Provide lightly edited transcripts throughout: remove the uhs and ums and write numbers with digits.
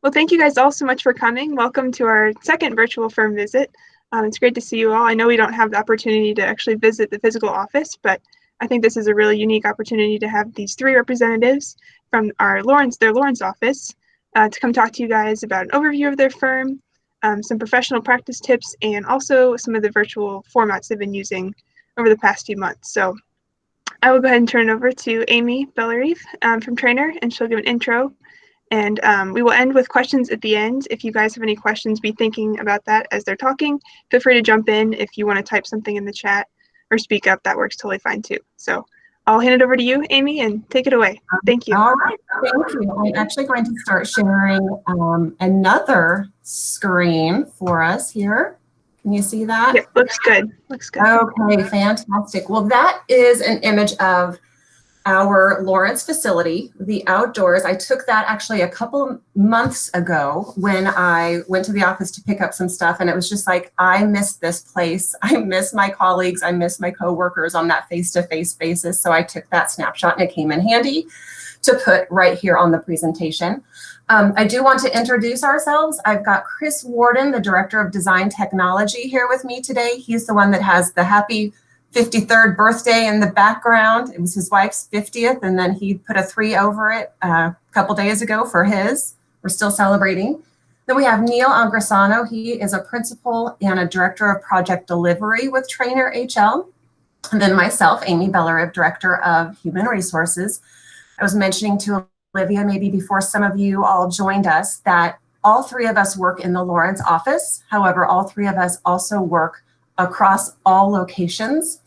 Well, thank you guys all so much for coming. Welcome to our second virtual firm visit. It's great to see you all. I know we don't have the opportunity to actually visit the physical office, but I think this is a really unique opportunity to have these three representatives from their Lawrence office to come talk to you guys about an overview of their firm, some professional practice tips, and also some of the virtual formats they've been using over the past few months. So I will go ahead and turn it over to Amy Bellarive from Trainer, and she'll give an intro. And we will end with questions at the end. If you guys have any questions, be thinking about that as they're talking. Feel free to jump in if you want to type something in the chat or speak up. That works totally fine too. So I'll hand it over to you, Amy, and take it away. Thank you. All right, thank you. I'm actually going to start sharing another screen for us here. Can you see that? Yeah, looks good. Looks good. Okay, fantastic. Well, that is an image of our Lawrence facility, the outdoors. I took that actually a couple months ago when I went to the office to pick up some stuff, and it was just like, I miss this place. I miss my colleagues. I miss my coworkers on that face-to-face basis. So I took that snapshot and it came in handy to put right here on the presentation. I do want to introduce ourselves. I've got Chris Warden, the Director of Design Technology, here with me today. He's the one that has the happy 53rd birthday in the background. It was his wife's 50th, and then he put a 3 over it a couple days ago for his. We're still celebrating. Then we have Neil Angrisano. He is a principal and a director of project delivery with TreanorHL. And then myself, Amy Bellarive, Director of Human Resources. I was mentioning to Olivia, maybe before some of you all joined us, that all three of us work in the Lawrence office. However, all three of us also work across all locations.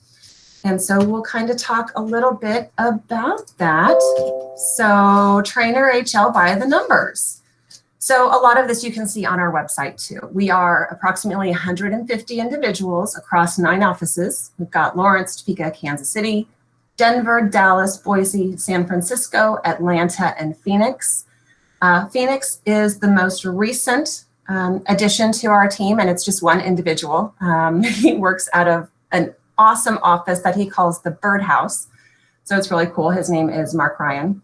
And so we'll kind of talk a little bit about that. So TreanorHL by the numbers. So a lot of this you can see on our website too. We are approximately 150 individuals across 9 offices. We've got Lawrence, Topeka, Kansas City, Denver, Dallas, Boise, San Francisco, Atlanta, and Phoenix. Phoenix is the most recent addition to our team, and it's just one individual. He works out of an awesome office that he calls the Birdhouse. So it's really cool. His name is Mark Ryan.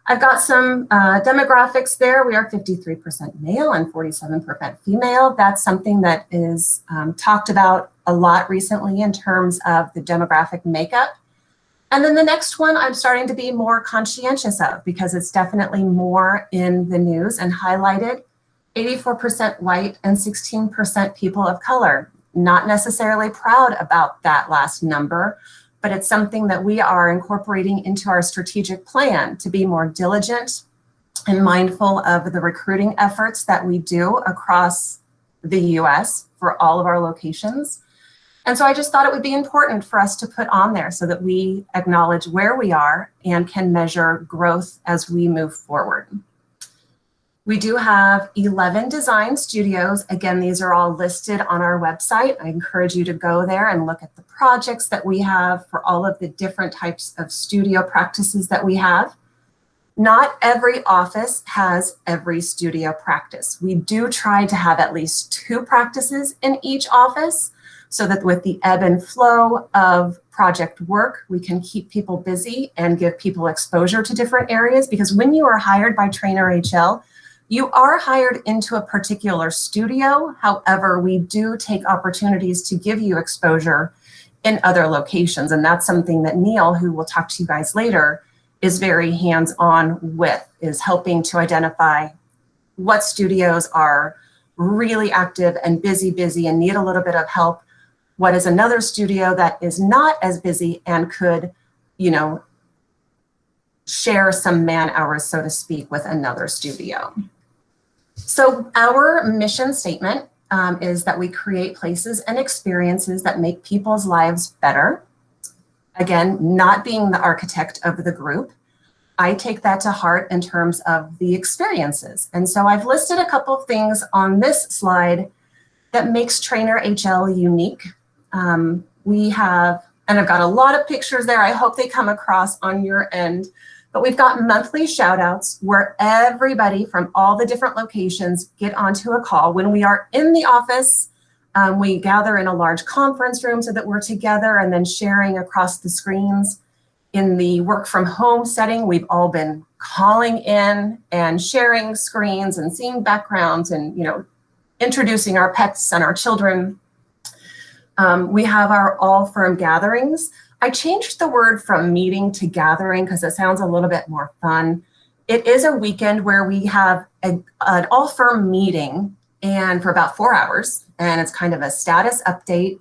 I've got some demographics there. We are 53% male and 47% female. That's something that is talked about a lot recently in terms of the demographic makeup. And then the next one I'm starting to be more conscientious of because it's definitely more in the news and highlighted. 84% white and 16% people of color. Not necessarily proud about that last number, but it's something that we are incorporating into our strategic plan to be more diligent and mindful of the recruiting efforts that we do across the US for all of our locations. And so I just thought it would be important for us to put on there so that we acknowledge where we are and can measure growth as we move forward. We do have 11 design studios. Again, these are all listed on our website. I encourage you to go there and look at the projects that we have for all of the different types of studio practices that we have. Not every office has every studio practice. We do try to have at least 2 practices in each office so that with the ebb and flow of project work, we can keep people busy and give people exposure to different areas. Because when you are hired by TreanorHL, you are hired into a particular studio. However, we do take opportunities to give you exposure in other locations. And that's something that Neil, who will talk to you guys later, is very hands-on with, is helping to identify what studios are really active and busy and need a little bit of help. What is another studio that is not as busy and could, you know, share some man hours, so to speak, with another studio. So our mission statement is that we create places and experiences that make people's lives better. Again, not being the architect of the group, I take that to heart in terms of the experiences. And so I've listed a couple of things on this slide that makes TreanorHL unique. We have, and I've got a lot of pictures there. I hope they come across on your end. But we've got monthly shout outs where everybody from all the different locations get onto a call. When we are in the office, we gather in a large conference room so that we're together and then sharing across the screens. In the work from home setting, we've all been calling in and sharing screens and seeing backgrounds and, introducing our pets and our children. We have our all firm gatherings. I changed the word from meeting to gathering because it sounds a little bit more fun. It is a weekend where we have an all firm meeting and for about 4 hours, and it's kind of a status update.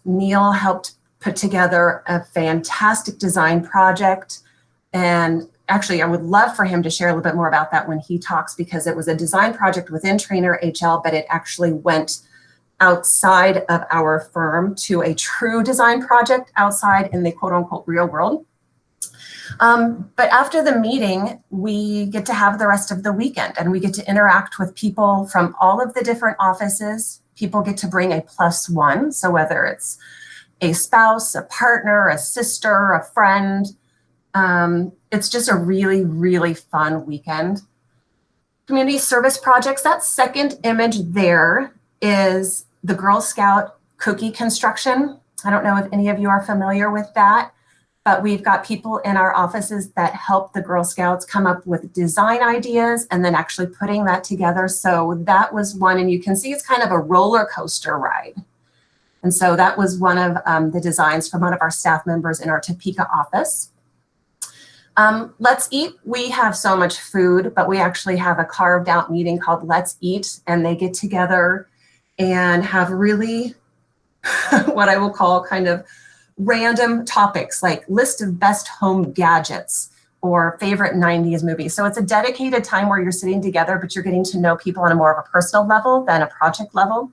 Neil helped put together a fantastic design project, and actually I would love for him to share a little bit more about that when he talks, because it was a design project within TreanorHL, but it actually went outside of our firm to a true design project outside in the quote unquote real world. But after the meeting, we get to have the rest of the weekend and we get to interact with people from all of the different offices. People get to bring a +1. So whether it's a spouse, a partner, a sister, a friend, it's just a really, really fun weekend. Community service projects, that second image there is the Girl Scout cookie construction. I don't know if any of you are familiar with that, but we've got people in our offices that help the Girl Scouts come up with design ideas and then actually putting that together. So that was one, and you can see it's kind of a roller coaster ride. And so that was one of the designs from one of our staff members in our Topeka office. Let's Eat, we have so much food, but we actually have a carved out meeting called Let's Eat, and they get together and have really what I will call kind of random topics like list of best home gadgets or favorite 90s movies. So it's a dedicated time where you're sitting together, but you're getting to know people on a more of a personal level than a project level.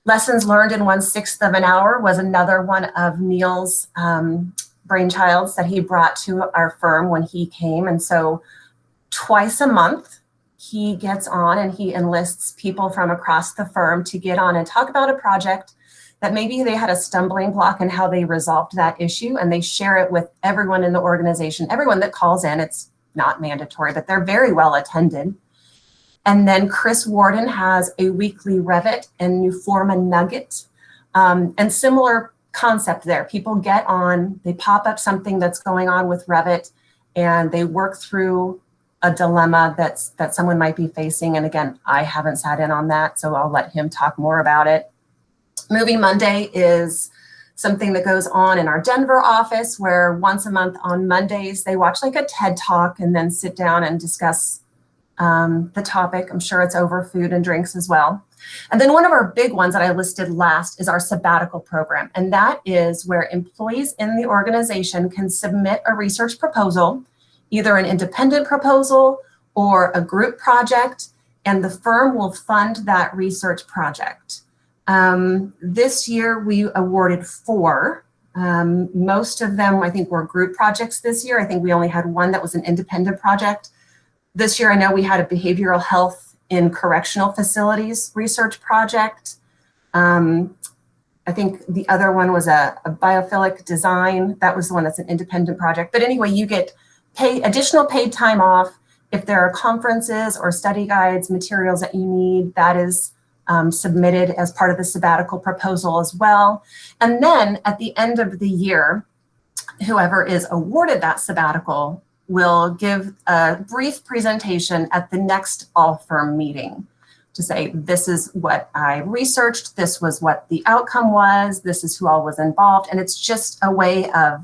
Lessons learned in 1/6 of an hour was another one of Neil's brainchilds that he brought to our firm when he came. And so twice a month, he gets on and he enlists people from across the firm to get on and talk about a project that maybe they had a stumbling block and how they resolved that issue, and they share it with everyone in the organization, everyone that calls in. It's not mandatory, but they're very well attended. And then Chris Warden has a weekly Revit and Newforma Nugget, and similar concept there. People get on, they pop up something that's going on with Revit, and they work through a dilemma that someone might be facing. And again, I haven't sat in on that, so I'll let him talk more about it. Movie Monday is something that goes on in our Denver office, where once a month on Mondays, they watch like a TED Talk and then sit down and discuss the topic. I'm sure it's over food and drinks as well. And then one of our big ones that I listed last is our sabbatical program. And that is where employees in the organization can submit a research proposal, either an independent proposal or a group project, and the firm will fund that research project. This year we awarded 4. Most of them, I think, were group projects this year. I think we only had one that was an independent project. This year, I know we had a behavioral health in correctional facilities research project. I think the other one was a biophilic design. That was the one that's an independent project. But anyway, you get additional paid time off. If there are conferences or study guides, materials that you need, that is submitted as part of the sabbatical proposal as well. And then at the end of the year, whoever is awarded that sabbatical will give a brief presentation at the next all-firm meeting to say, this is what I researched, this was what the outcome was, this is who all was involved. And it's just a way of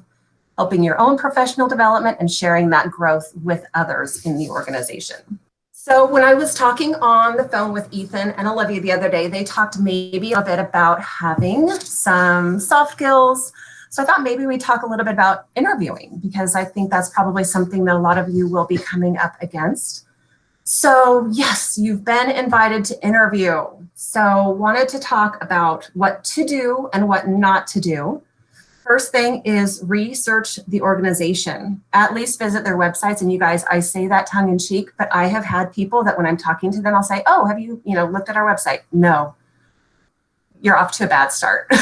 helping your own professional development and sharing that growth with others in the organization. So when I was talking on the phone with Ethan and Olivia the other day, they talked maybe a bit about having some soft skills. So I thought maybe we talk a little bit about interviewing, because I think that's probably something that a lot of you will be coming up against. So yes, you've been invited to interview. So wanted to talk about what to do and what not to do. First thing is research the organization, at least visit their websites. And you guys, I say that tongue in cheek, but I have had people that when I'm talking to them, I'll say, oh, have you looked at our website? No. You're off to a bad start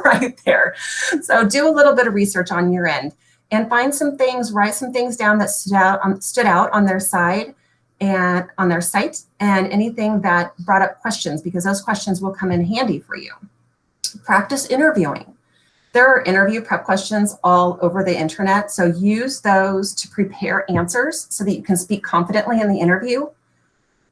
right there. So do a little bit of research on your end and find some things, write some things down that stood out on their side and on their site, and anything that brought up questions, because those questions will come in handy for you. Practice interviewing. There are interview prep questions all over the internet, so use those to prepare answers so that you can speak confidently in the interview.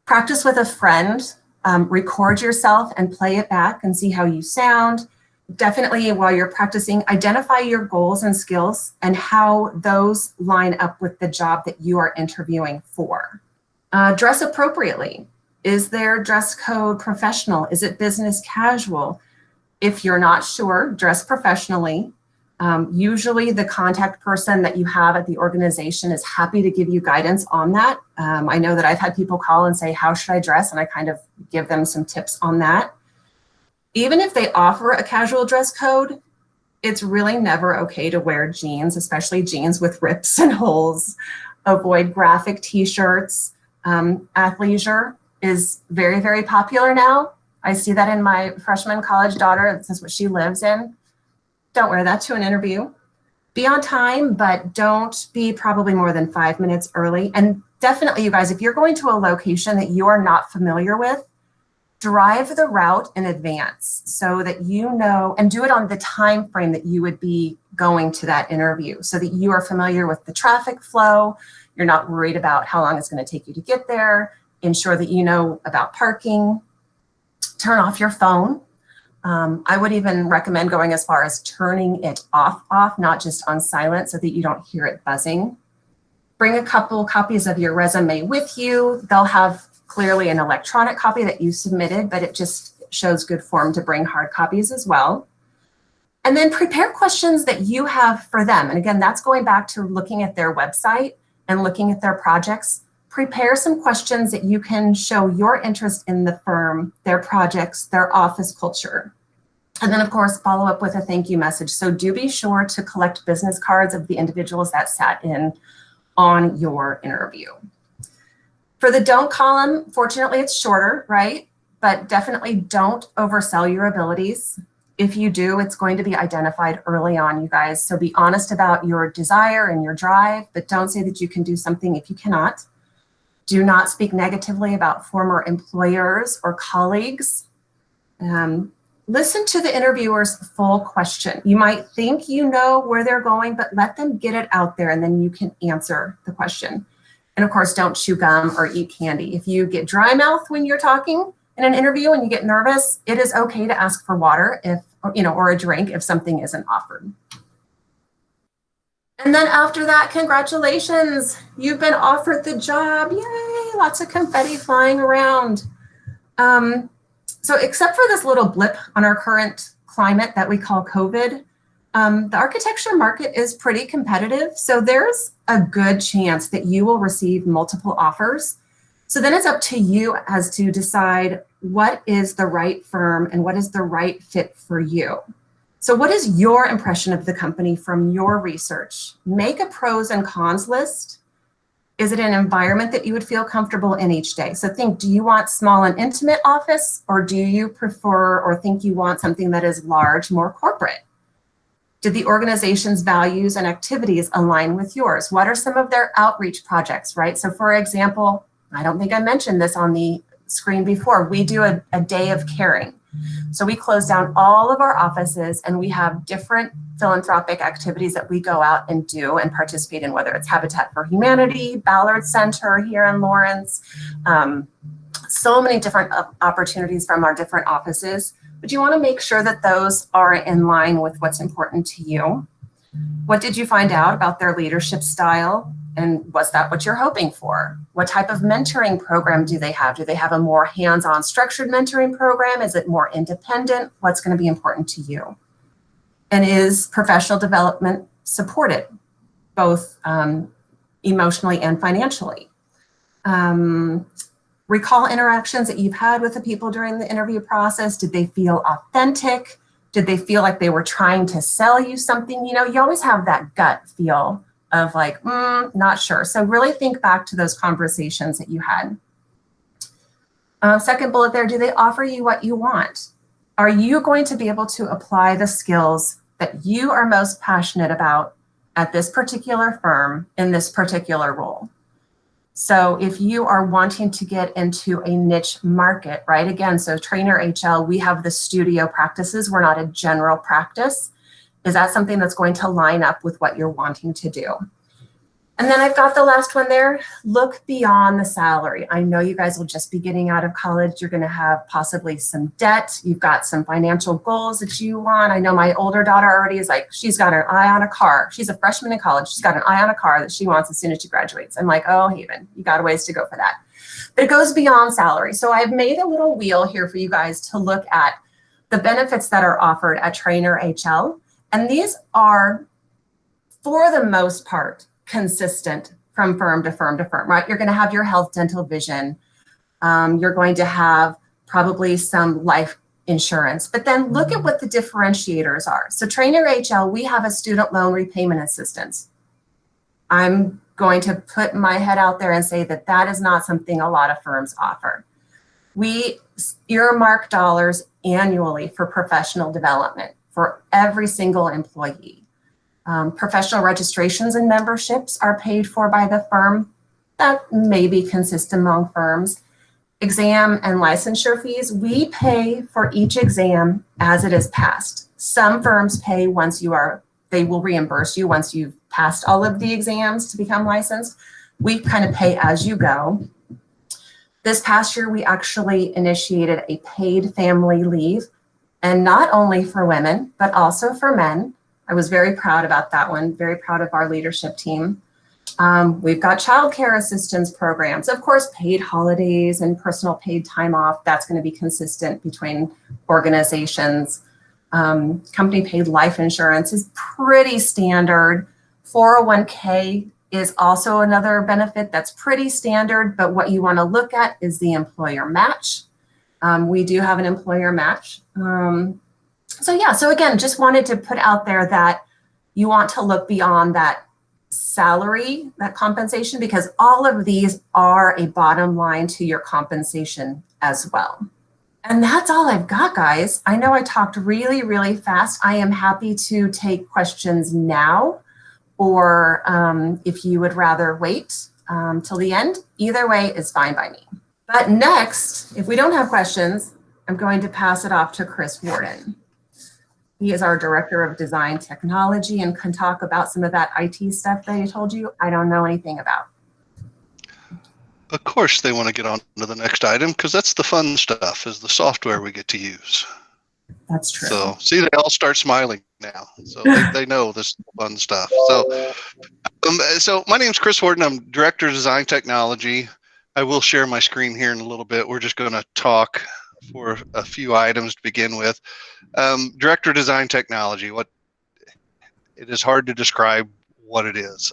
Practice with a friend, record yourself and play it back and see how you sound. Definitely, while you're practicing, identify your goals and skills and how those line up with the job that you are interviewing for. Dress appropriately. Is their dress code professional? Is it business casual? If you're not sure, dress professionally. Usually the contact person that you have at the organization is happy to give you guidance on that. I know that I've had people call and say, how should I dress? And I kind of give them some tips on that. Even if they offer a casual dress code, it's really never okay to wear jeans, especially jeans with rips and holes. Avoid graphic t-shirts. Athleisure is very, very popular now. I see that in my freshman college daughter. This is what she lives in. Don't wear that to an interview. Be on time, but don't be probably more than 5 minutes early. And definitely, you guys, if you're going to a location that you are not familiar with, drive the route in advance so that you know, and do it on the time frame that you would be going to that interview so that you are familiar with the traffic flow. You're not worried about how long it's going to take you to get there. Ensure that you know about parking. Turn off your phone. I would even recommend going as far as turning it off, not just on silent so that you don't hear it buzzing. Bring a couple copies of your resume with you. They'll have clearly an electronic copy that you submitted, but it just shows good form to bring hard copies as well. And then prepare questions that you have for them. And again, that's going back to looking at their website and looking at their projects. Prepare some questions that you can show your interest in the firm, their projects, their office culture. And then, of course, follow up with a thank you message. So do be sure to collect business cards of the individuals that sat in on your interview. For the don't column, fortunately, it's shorter, right? But definitely don't oversell your abilities. If you do, it's going to be identified early on, you guys. So be honest about your desire and your drive, but don't say that you can do something if you cannot. Do not speak negatively about former employers or colleagues. Listen to the interviewer's full question. You might think you know where they're going, but let them get it out there and then you can answer the question. And of course, don't chew gum or eat candy. If you get dry mouth when you're talking in an interview and you get nervous, it is okay to ask for water or a drink if something isn't offered. And then after that, congratulations, you've been offered the job. Yay, lots of confetti flying around. So except for this little blip on our current climate that we call COVID, the architecture market is pretty competitive. So there's a good chance that you will receive multiple offers. So then it's up to you as to decide what is the right firm and what is the right fit for you. So what is your impression of the company from your research? Make a pros and cons list. Is it an environment that you would feel comfortable in each day? So think, do you want small and intimate office, or do you prefer or think you want something that is large, more corporate? Did the organization's values and activities align with yours? What are some of their outreach projects, right? So for example, I don't think I mentioned this on the screen before, we do a day of caring. So we close down all of our offices and we have different philanthropic activities that we go out and do and participate in, whether it's Habitat for Humanity, Ballard Center here in Lawrence, so many different opportunities from our different offices. But you want to make sure that those are in line with what's important to you. What did you find out about their leadership style? And was that what you're hoping for? What type of mentoring program do they have? Do they have a more hands-on structured mentoring program? Is it more independent? What's going to be important to you? And is professional development supported, both emotionally and financially? Recall interactions that you've had with the people during the interview process. Did they feel authentic? Did they feel like they were trying to sell you something? You know, you always have that gut feel of like, not sure. So really think back to those conversations that you had. Second bullet there, do they offer you what you want? Are you going to be able to apply the skills that you are most passionate about at this particular firm in this particular role? So if you are wanting to get into a niche market, right? Again, so TreanorHL, we have the studio practices. We're not a general practice. Is that something that's going to line up with what you're wanting to do? And then I've got the last one there. Look beyond the salary. I know you guys will just be getting out of college. You're going to have possibly some debt. You've got some financial goals that you want. I know my older daughter already is like, she's got an eye on a car. She's a freshman in college. She's got an eye on a car that she wants as soon as she graduates. I'm like, oh, Haven, you got a ways to go for that. But it goes beyond salary. So I've made a little wheel here for you guys to look at the benefits that are offered at TreanorHL. And these are, for the most part, consistent from firm to firm to firm, right? You're going to have your health, dental, vision. You're going to have probably some life insurance, but then look at what the differentiators are. So TreanorHL, we have a student loan repayment assistance. I'm going to put my head out there and say that that is not something a lot of firms offer. We earmark dollars annually for professional development for every single employee. Professional registrations and memberships are paid for by the firm. That may be consistent among firms. Exam and licensure fees, we pay for each exam as it is passed. Some firms pay once you are, they will reimburse you once you've passed all of the exams to become licensed. We kind of pay as you go. This past year, we actually initiated a paid family leave, and not only for women, but also for men. I was very proud about that one, very proud of our leadership team. We've got childcare assistance programs, of course, paid holidays and personal paid time off. That's going to be consistent between organizations. Company paid life insurance is pretty standard. 401k is also another benefit that's pretty standard, but what you want to look at is the employer match. We do have an employer match. So again, just wanted to put out there that you want to look beyond that salary, that compensation, because all of these are a bottom line to your compensation as well. And that's all I've got, guys. I know I talked really, really fast. I am happy to take questions now, or if you would rather wait till the end, either way is fine by me. But next, if we don't have questions, I'm going to pass it off to Chris Warden. He is our Director of Design Technology and can talk about some of that IT stuff that I told you I don't know anything about. Of course they want to get on to the next item because that's the fun stuff, is the software we get to use. That's true. So see, they all start smiling now. So they know this is the fun stuff. So my name's Chris Horton. I'm Director of Design Technology. I will share my screen here in a little bit. We're just going to talk for a few items to begin with. Director of Design Technology. It is hard to describe what it is.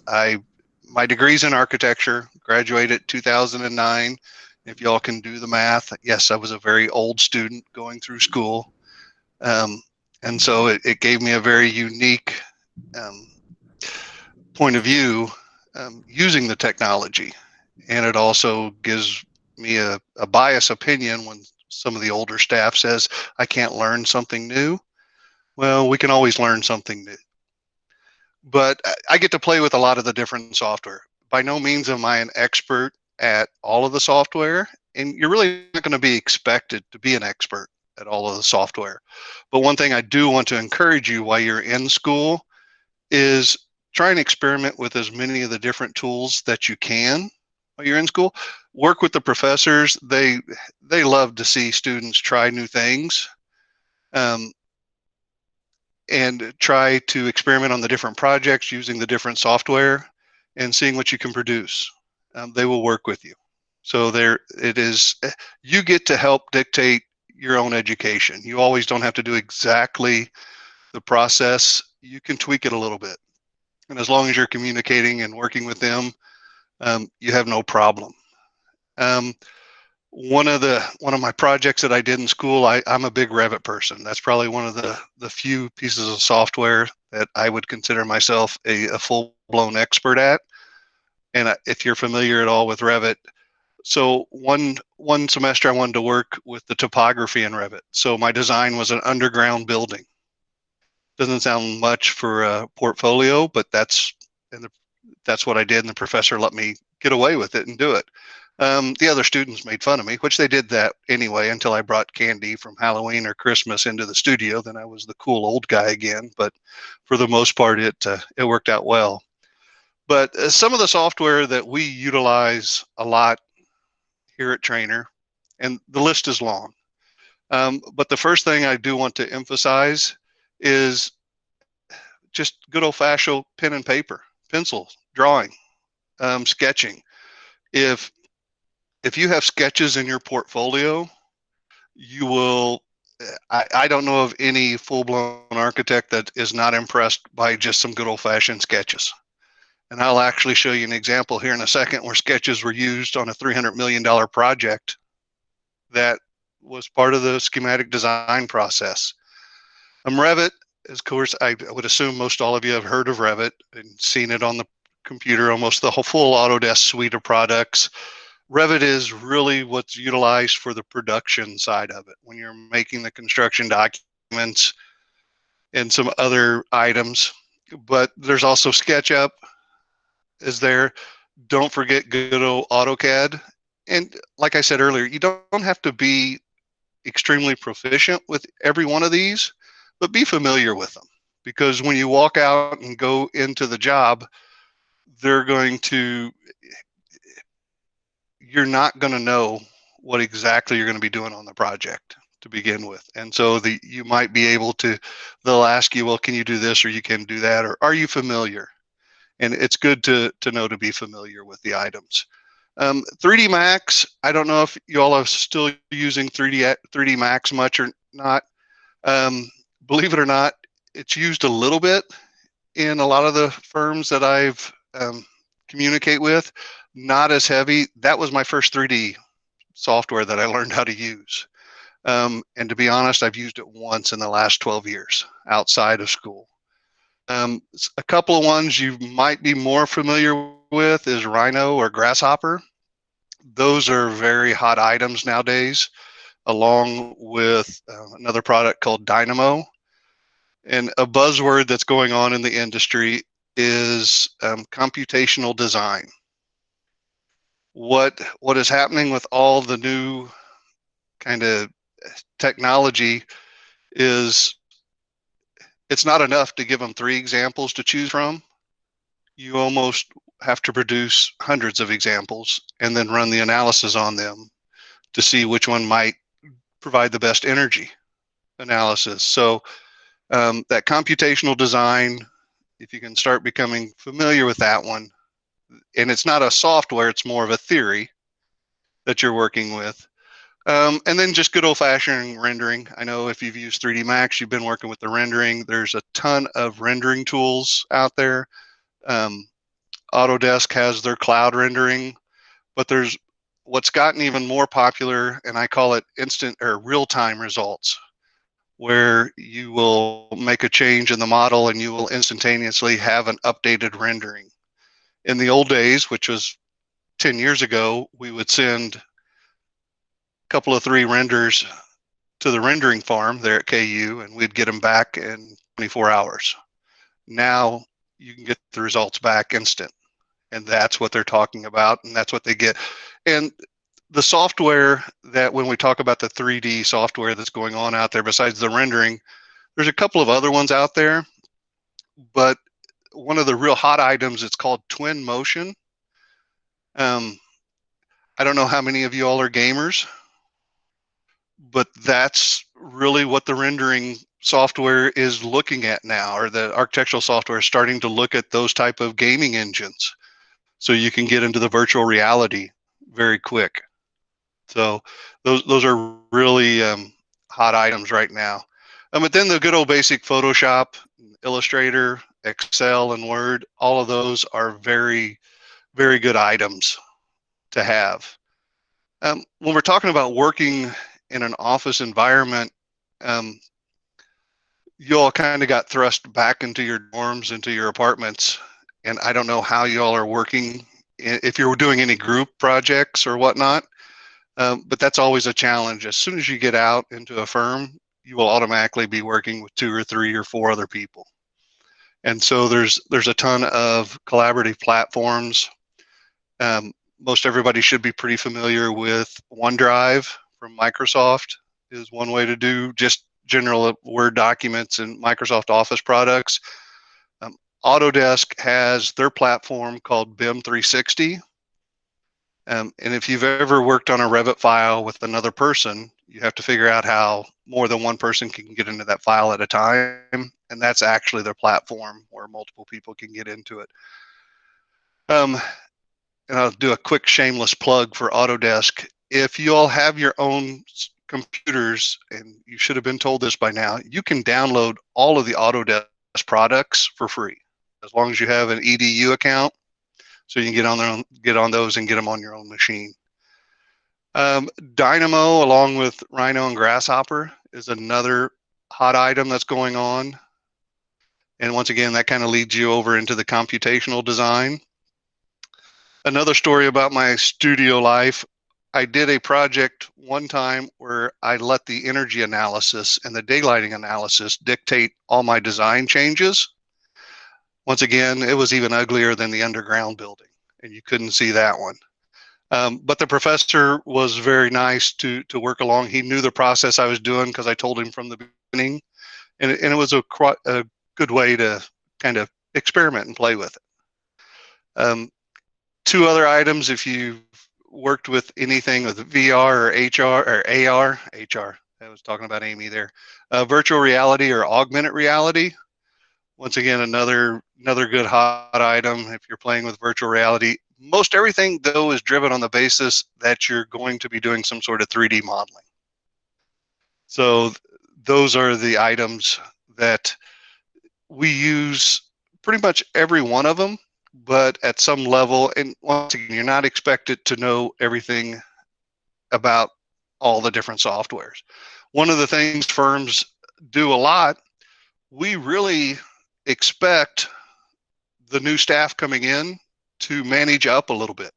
My degree's in architecture, graduated 2009. If y'all can do the math, yes, I was a very old student going through school. And so it gave me a very unique point of view using the technology. And it also gives me a biased opinion when some of the older staff says, I can't learn something new. Well, we can always learn something new. But I get to play with a lot of the different software. By no means am I an expert at all of the software, and you're really not going to be expected to be an expert at all of the software. But one thing I do want to encourage you while you're in school is try and experiment with as many of the different tools that you can while you're in school. Work with the professors. They love to see students try new things. And try to experiment on the different projects using the different software and seeing what you can produce. They will work with you. So you get to help dictate your own education. You always don't have to do exactly the process. You can tweak it a little bit. And as long as you're communicating and working with them, you have no problem. One of my projects that I did in school, I'm a big Revit person. That's probably one of the few pieces of software that I would consider myself a full-blown expert at. And if you're familiar at all with Revit, so one semester I wanted to work with the topography in Revit. So my design was an underground building. Doesn't sound much for a portfolio, but that's what I did, and the professor let me get away with it and do it. The other students made fun of me, which they did that anyway until I brought candy from Halloween or Christmas into the studio. Then I was the cool old guy again. But for the most part, it worked out well. But some of the software that we utilize a lot here at Trainer, and the list is long. But the first thing I do want to emphasize is just good old-fashioned pen and paper, pencil, drawing, sketching. If you have sketches in your portfolio, you will, I don't know of any full-blown architect that is not impressed by just some good old-fashioned sketches. And I'll actually show you an example here in a second where sketches were used on a $300 million project that was part of the schematic design process. Revit, of course, I would assume most all of you have heard of Revit and seen it on the computer, almost the whole full Autodesk suite of products. Revit is really what's utilized for the production side of it when you're making the construction documents and some other items. But there's also SketchUp is there. Don't forget good old AutoCAD. And like I said earlier, you don't have to be extremely proficient with every one of these, but be familiar with them, because when you walk out and go into the job, you're not going to know what exactly you're going to be doing on the project to begin with. And so you might be able to, they'll ask you, well, can you do this, or you can do that, or are you familiar? And it's good to know to be familiar with the items. 3D Max, I don't know if you all are still using 3D Max much or not. Believe it or not, it's used a little bit in a lot of the firms that I've communicate with, not as heavy. That was my first 3D software that I learned how to use. And to be honest, I've used it once in the last 12 years outside of school. A couple of ones you might be more familiar with is Rhino or Grasshopper. Those are very hot items nowadays, along with another product called Dynamo. And a buzzword that's going on in the industry is computational design. What is happening with all the new kind of technology is it's not enough to give them 3 examples to choose from. You almost have to produce hundreds of examples and then run the analysis on them to see which one might provide the best energy analysis. So that computational design, if you can start becoming familiar with that one, and it's not a software, it's more of a theory that you're working with. And then just good old-fashioned rendering. I know if you've used 3D Max, you've been working with the rendering. There's a ton of rendering tools out there. Autodesk has their cloud rendering, but there's what's gotten even more popular, and I call it instant or real-time results, where you will make a change in the model and you will instantaneously have an updated rendering. In the old days, which was 10 years ago, we would send a couple of 3 renders to the rendering farm there at KU, and we'd get them back in 24 hours. Now you can get the results back instant, and that's what they're talking about, and that's what they get. And the software that, when we talk about the 3D software that's going on out there, besides the rendering, there's a couple of other ones out there, but one of the real hot items, it's called Twin Motion. I don't know how many of you all are gamers, but that's really what the rendering software is looking at now, or the architectural software is starting to look at those type of gaming engines, so you can get into the virtual reality very quick. So those are really hot items right now. But then the good old basic Photoshop, Illustrator, Excel, and Word, all of those are very, very good items to have. When we're talking about working in an office environment, you all kind of got thrust back into your dorms, into your apartments, and I don't know how you all are working, if you're doing any group projects or whatnot. But that's always a challenge. As soon as you get out into a firm, you will automatically be working with 2 or 3 or 4 other people. And so there's a ton of collaborative platforms. Most everybody should be pretty familiar with OneDrive from Microsoft is one way to do just general Word documents and Microsoft Office products. Autodesk has their platform called BIM 360. And if you've ever worked on a Revit file with another person, you have to figure out how more than one person can get into that file at a time. And that's actually their platform where multiple people can get into it. And I'll do a quick shameless plug for Autodesk. If you all have your own computers, and you should have been told this by now, you can download all of the Autodesk products for free, as long as you have an EDU account, so you can get on those and get them on your own machine. Dynamo, along with Rhino and Grasshopper, is another hot item that's going on. And once again, that kind of leads you over into the computational design. Another story about my studio life. I did a project one time where I let the energy analysis and the daylighting analysis dictate all my design changes. Once again, it was even uglier than the underground building, and you couldn't see that one. But the professor was very nice to work along. He knew the process I was doing because I told him from the beginning, and it was a good way to kind of experiment and play with it. Two other items, if you've worked with anything with VR or HR or AR, I was talking about Amy there, virtual reality or augmented reality. Once again, another good hot item if you're playing with virtual reality. Most everything, though, is driven on the basis that you're going to be doing some sort of 3D modeling. So those are the items that we use, pretty much every one of them, but at some level. And once again, you're not expected to know everything about all the different softwares. One of the things firms do a lot, we really expect the new staff coming in to manage up a little bit,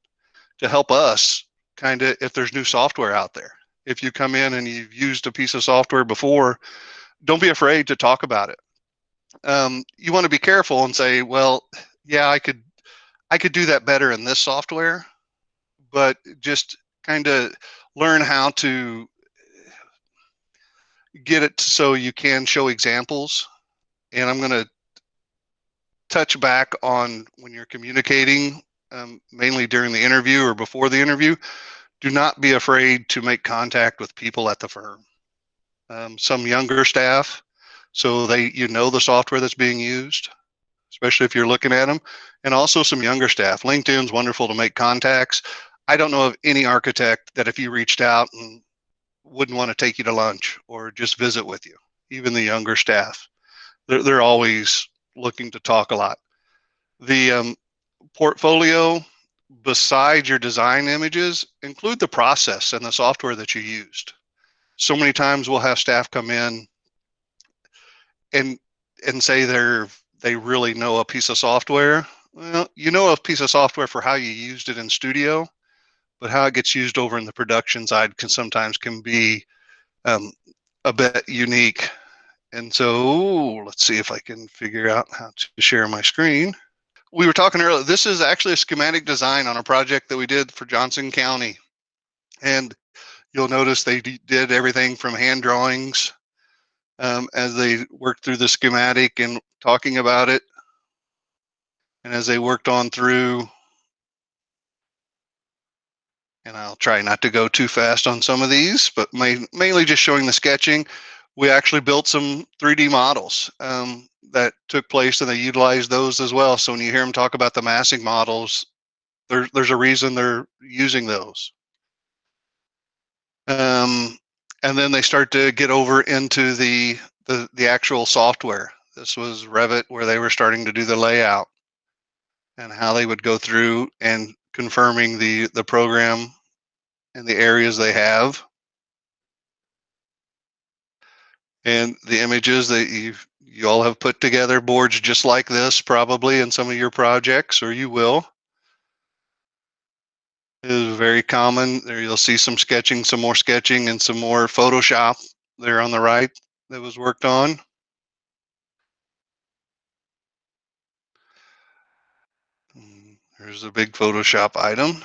to help us kind of, if there's new software out there. If you come in and you've used a piece of software before, don't be afraid to talk about it. You want to be careful and say, well, yeah, I could do that better in this software, but just kind of learn how to get it so you can show examples. And I'm going to touch back on when you're communicating, mainly during the interview or before the interview. Do not be afraid to make contact with people at the firm. Some younger staff, so you know the software that's being used, especially if you're looking at them, and also some younger staff. LinkedIn's wonderful to make contacts. I don't know of any architect that if you reached out and wouldn't want to take you to lunch or just visit with you. Even the younger staff, they're always looking to talk a lot. The portfolio, besides your design images, include the process and the software that you used. So many times we'll have staff come in and say they really know a piece of software. Well, you know a piece of software for how you used it in studio, but how it gets used over in the production side sometimes can be a bit unique. And so let's see if I can figure out how to share my screen. We were talking earlier, this is actually a schematic design on a project that we did for Johnson County. And you'll notice they did everything from hand drawings as they worked through the schematic and talking about it. And as they worked on through, and I'll try not to go too fast on some of these, but mainly just showing the sketching. We actually built some 3D models that took place, and they utilized those as well. So when you hear them talk about the massing models, there's a reason they're using those. And then they start to get over into the actual software. This was Revit, where they were starting to do the layout and how they would go through and confirming the program and the areas they have. And the images that you all have put together, boards just like this probably in some of your projects, or you will. It is very common. There you'll see some sketching, some more sketching, and some more Photoshop there on the right that was worked on. Here's a big Photoshop item.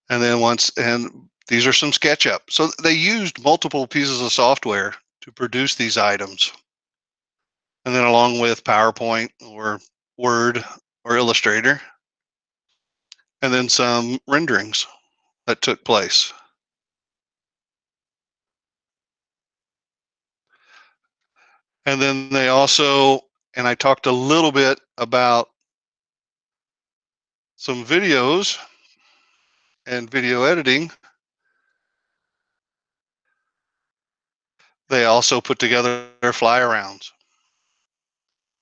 And then these are some SketchUp. So they used multiple pieces of software to produce these items. And then along with PowerPoint or Word or Illustrator, and then some renderings that took place. And then they also, and I talked a little bit about some videos and video editing. They also put together their fly-arounds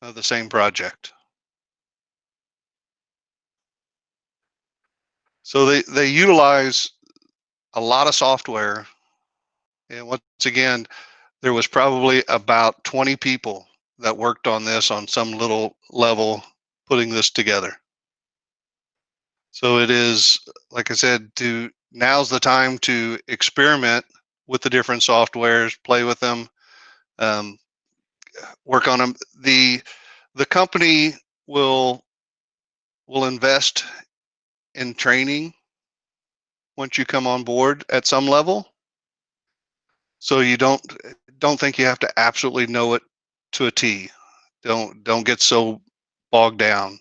of the same project. So they utilize a lot of software. And once again, there was probably about 20 people that worked on this on some little level, putting this together. So it is, like I said, now's the time to experiment with the different softwares, play with them, work on them. The company will invest in training once you come on board at some level. So you don't think you have to absolutely know it to a T. Don't get so bogged down.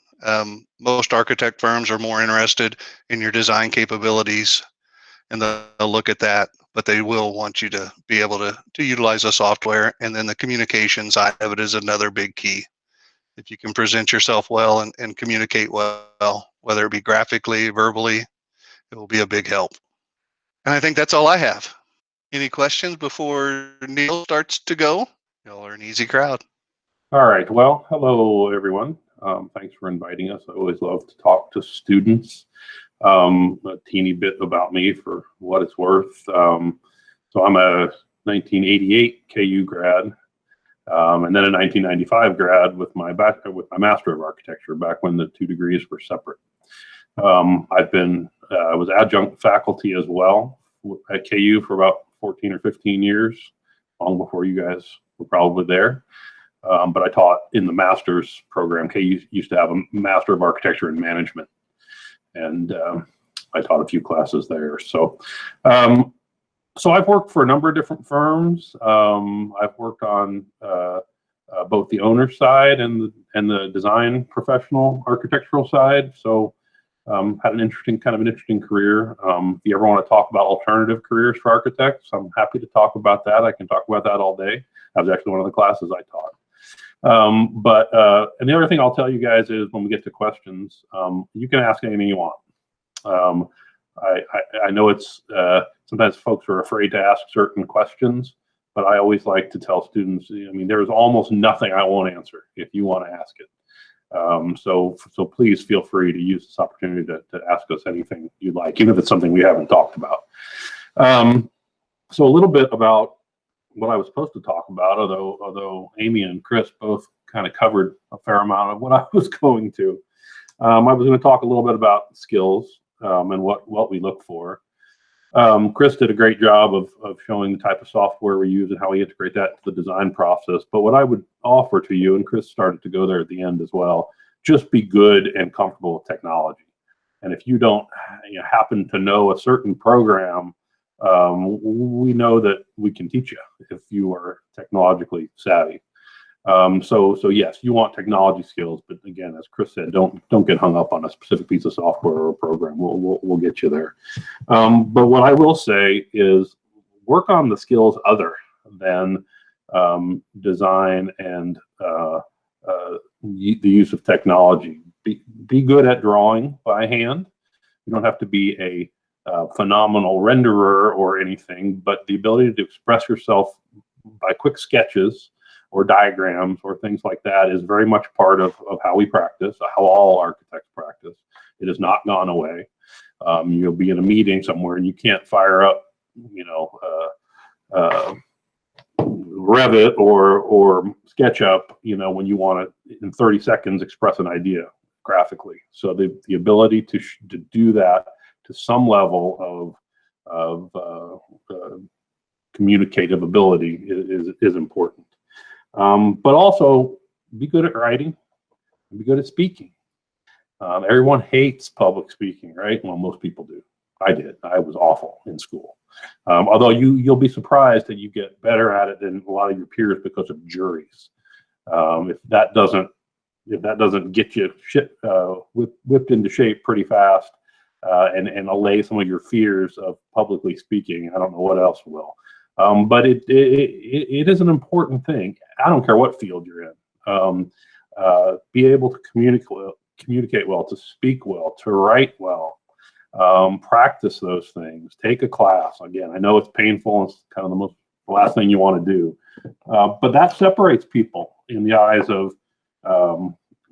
Most architect firms are more interested in your design capabilities, and they'll look at that, but they will want you to be able to utilize the software. And then the communication side of it is another big key. If you can present yourself well and communicate well, whether it be graphically, verbally, it will be a big help. And I think that's all I have. Any questions before Neil starts to go? Y'all are an easy crowd. All right. Well, hello, everyone. Thanks for inviting us. I always love to talk to students. A teeny bit about me for what it's worth. So I'm a 1988 KU grad, and then a 1995 grad with my Master of Architecture, back when the two degrees were separate. I was adjunct faculty as well at KU for about 14 or 15 years, long before you guys were probably there. But I taught in the master's program. KU used to have a Master of Architecture and Management, and I taught a few classes there. So I've worked for a number of different firms. I've worked on both the owner side and the design professional architectural side. So had an interesting career. If you ever want to talk about alternative careers for architects, I'm happy to talk about that. I can talk about that all day. That was actually one of the classes I taught. And the other thing I'll tell you guys is, when we get to questions, you can ask anything you want. I know it's sometimes folks are afraid to ask certain questions, but I always like to tell students, I mean, there's almost nothing I won't answer if you want to ask it. So please feel free to use this opportunity to ask us anything you'd like, even if it's something we haven't talked about. So a little bit about what I was supposed to talk about, although Amy and Chris both kind of covered a fair amount of what I was going to. I was going to talk a little bit about skills and what we look for. Chris did a great job of showing the type of software we use and how we integrate that into the design process. But what I would offer to you, and Chris started to go there at the end as well, just be good and comfortable with technology. And if you don't happen to know a certain program, we know that we can teach you if you are technologically savvy. So yes, you want technology skills, but again, as Chris said, don't get hung up on a specific piece of software or a program. We'll get you there. But what I will say is, work on the skills other than design and the use of technology. Be good at drawing by hand. You don't have to be a phenomenal renderer or anything, but the ability to express yourself by quick sketches or diagrams or things like that is very much part of how we practice, how all architects practice. It has not gone away. You'll be in a meeting somewhere and you can't fire up, Revit or SketchUp, when you want to, in 30 seconds, express an idea graphically. So the ability to do that to some level of communicative ability is important. But also be good at writing, be good at speaking. Everyone hates public speaking, right? Well, most people do. I did. I was awful in school. Although you'll be surprised that you get better at it than a lot of your peers because of juries. If that doesn't get you whipped into shape pretty fast, and allay some of your fears of publicly speaking, I don't know what else will. But it is an important thing. I don't care what field you're in. Be able to communicate well, to speak well, to write well. Practice those things. Take a class. Again, I know it's painful. It's kind of the last thing you want to do, but that separates people in the eyes of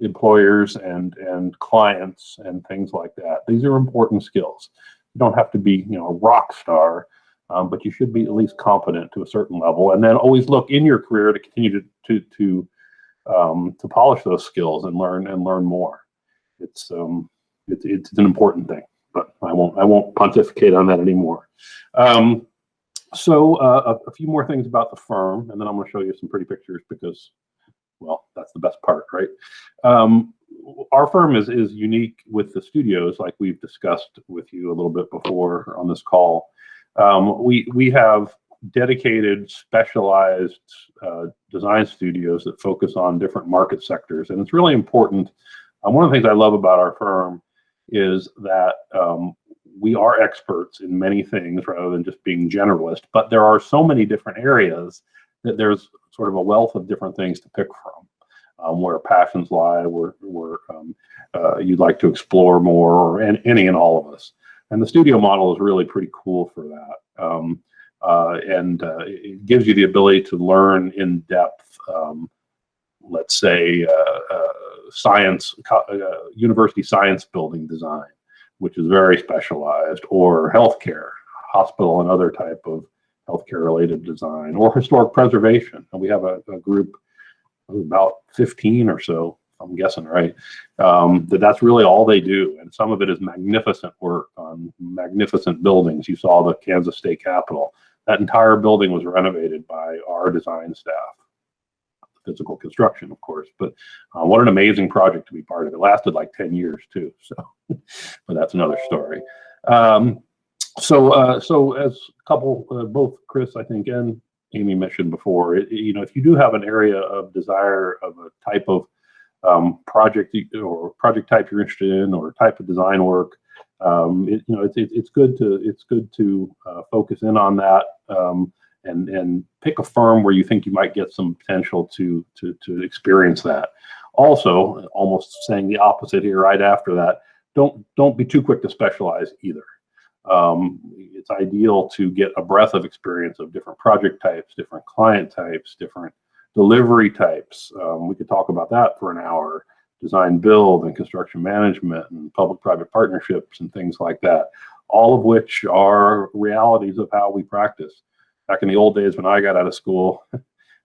employers and clients and things like that. These are important skills. You don't have to be, a rock star, but you should be at least competent to a certain level. And then always look in your career to continue to polish those skills and learn more. It's an important thing. But I won't pontificate on that anymore. So a few more things about the firm, and then I'm going to show you some pretty pictures because, well, that's the best part, right? Our firm is unique with the studios, like we've discussed with you a little bit before on this call. We have dedicated, specialized design studios that focus on different market sectors, and it's really important. One of the things I love about our firm is that we are experts in many things rather than just being generalist, but there are so many different areas that there's sort of a wealth of different things to pick from, where passions lie, where you'd like to explore more, or any and all of us. And the studio model is really pretty cool for that. It gives you the ability to learn in depth, let's say, university science building design, which is very specialized, or healthcare, hospital and other type of healthcare related design, or historic preservation. And we have a group of about 15 or so, I'm guessing, right? That's really all they do. And some of it is magnificent work on magnificent buildings. You saw the Kansas State Capitol. That entire building was renovated by our design staff. Physical construction, of course, but what an amazing project to be part of. It lasted like 10 years too, so but that's another story. So as a couple, both Chris, I think, and Amy mentioned before, if you do have an area of desire of a type of project or project type you're interested in, or type of design work, it's good to focus in on that. And pick a firm where you think you might get some potential to experience that. Also, almost saying the opposite here right after that, don't be too quick to specialize either. It's ideal to get a breadth of experience of different project types, different client types, different delivery types. We could talk about that for an hour. Design build and construction management and public-private partnerships and things like that, all of which are realities of how we practice. Back in the old days when I got out of school,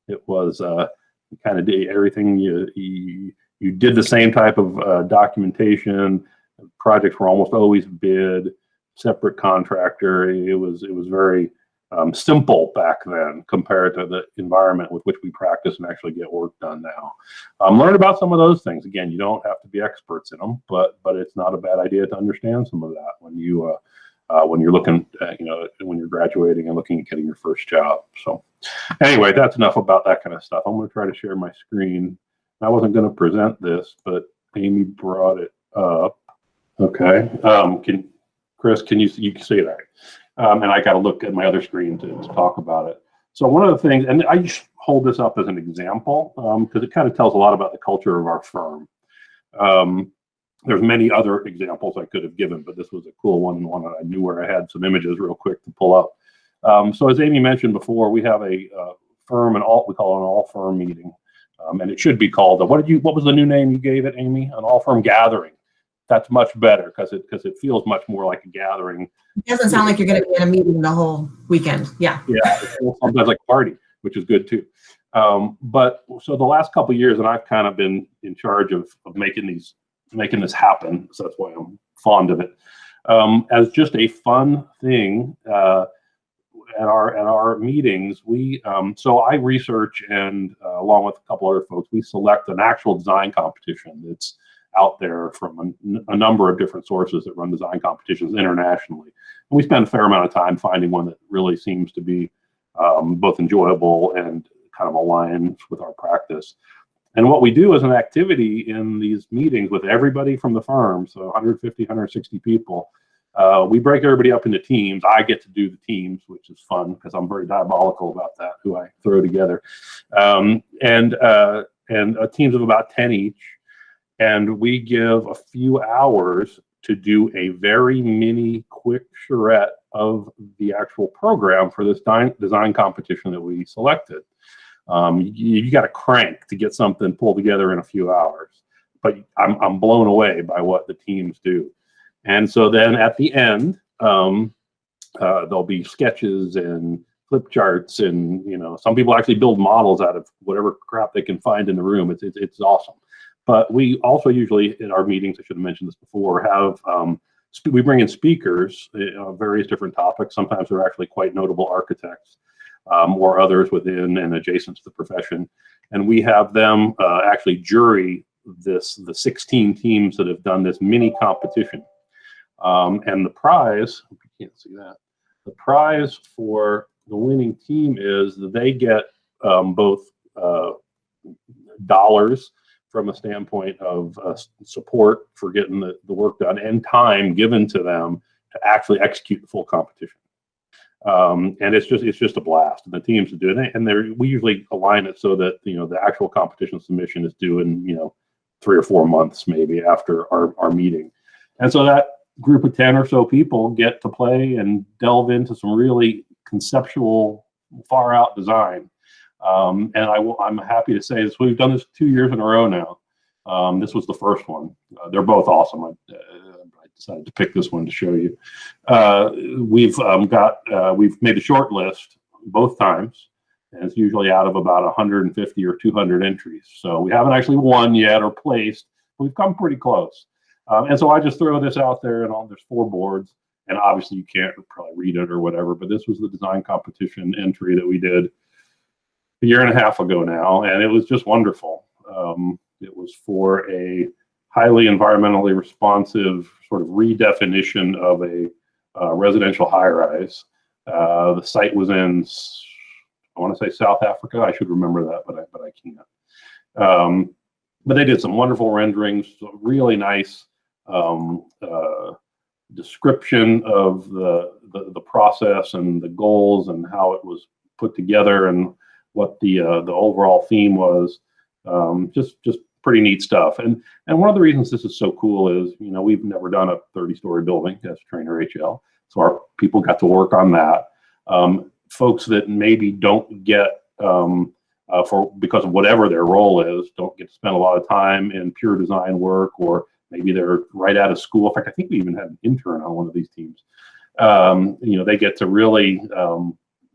it was you kind of did everything. You did the same type of documentation. Projects were almost always bid, separate contractor. It was very simple back then compared to the environment with which we practice and actually get work done now. Learn about some of those things. Again, you don't have to be experts in them, but it's not a bad idea to understand some of that when you're looking at, when you're graduating and looking at getting your first job. So anyway, that's enough about that kind of stuff. I'm going to try to share my screen. I wasn't going to present this, but Amy brought it up. Okay. Chris, you can see it, all right. And I got to look at my other screen to talk about it. So one of the things, and I just hold this up as an example because it kind of tells a lot about the culture of our firm. There's many other examples I could have given, but this was a cool one that I knew where I had some images real quick to pull up. So as Amy mentioned before, we have a firm, we call it an all-firm meeting. And it should be called, what was the new name you gave it, Amy? An all-firm gathering. That's much better because it feels much more like a gathering. It doesn't sound like you're going to be in a meeting the whole weekend. Yeah. Yeah, it feels sometimes like a party, which is good too. But so the last couple of years, and I've kind of been in charge of making this happen, so that's why I'm fond of it. As just a fun thing at our meetings, so I research and along with a couple other folks, we select an actual design competition that's out there from a number of different sources that run design competitions internationally. we spend a fair amount of time finding one that really seems to be both enjoyable and kind of aligns with our practice. And what we do as an activity in these meetings with everybody from the firm, so 150, 160 people, we break everybody up into teams. I get to do the teams, which is fun because I'm very diabolical about that, who I throw together. And teams of about 10 each. And we give a few hours to do a very mini quick charrette of the actual program for this design competition that we selected. You got to crank to get something pulled together in a few hours, but I'm blown away by what the teams do. And so then at the end, there'll be sketches and flip charts, and some people actually build models out of whatever crap they can find in the room. It's awesome. But we also usually in our meetings, I should have mentioned this before, have we bring in speakers on various different topics. Sometimes they're actually quite notable architects or others within and adjacent to the profession, and we have them actually jury the 16 teams that have done this mini competition. And the prize, you can't see that, the prize for the winning team is that they get both dollars from a standpoint of support for getting the work done and time given to them to actually execute the full competition. And it's just a blast, and the teams do it. And we usually align it so that the actual competition submission is due in 3 or 4 months maybe after our meeting. And so that group of 10 or so people get to play and delve into some really conceptual, far out design. And I'm happy to say this. We've done this 2 years in a row now. This was the first one. They're both awesome. I decided to pick this one to show you. We've made a short list both times, and it's usually out of about 150 or 200 entries. So we haven't actually won yet or placed, but we've come pretty close. And so I just throw this out there, and there's 4 boards, and obviously you can't probably read it or whatever, but this was the design competition entry that we did a year and a half ago now, and it was just wonderful. It was for a highly environmentally responsive sort of redefinition of a residential high-rise. The site was in, I want to say South Africa. I should remember that, but I can't. But they did some wonderful renderings, really nice description of the process and the goals and how it was put together and what the overall theme was. Just pretty neat stuff. And one of the reasons this is so cool is, we've never done a 30-story building as TreanorHL, so our people got to work on that. Folks that maybe don't get, because of whatever their role is, don't get to spend a lot of time in pure design work, or maybe they're right out of school. In fact, I think we even had an intern on one of these teams. They get to really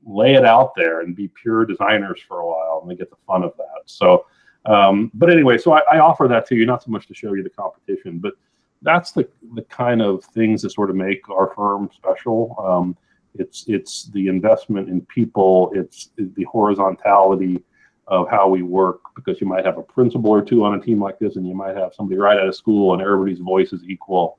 lay it out there and be pure designers for a while, and they get the fun of that. So, but anyway, so I offer that to you, not so much to show you the competition, but that's the kind of things that sort of make our firm special. It's the investment in people. It's the horizontality of how we work, because you might have a principal or two on a team like this, and you might have somebody right out of school, and everybody's voice is equal.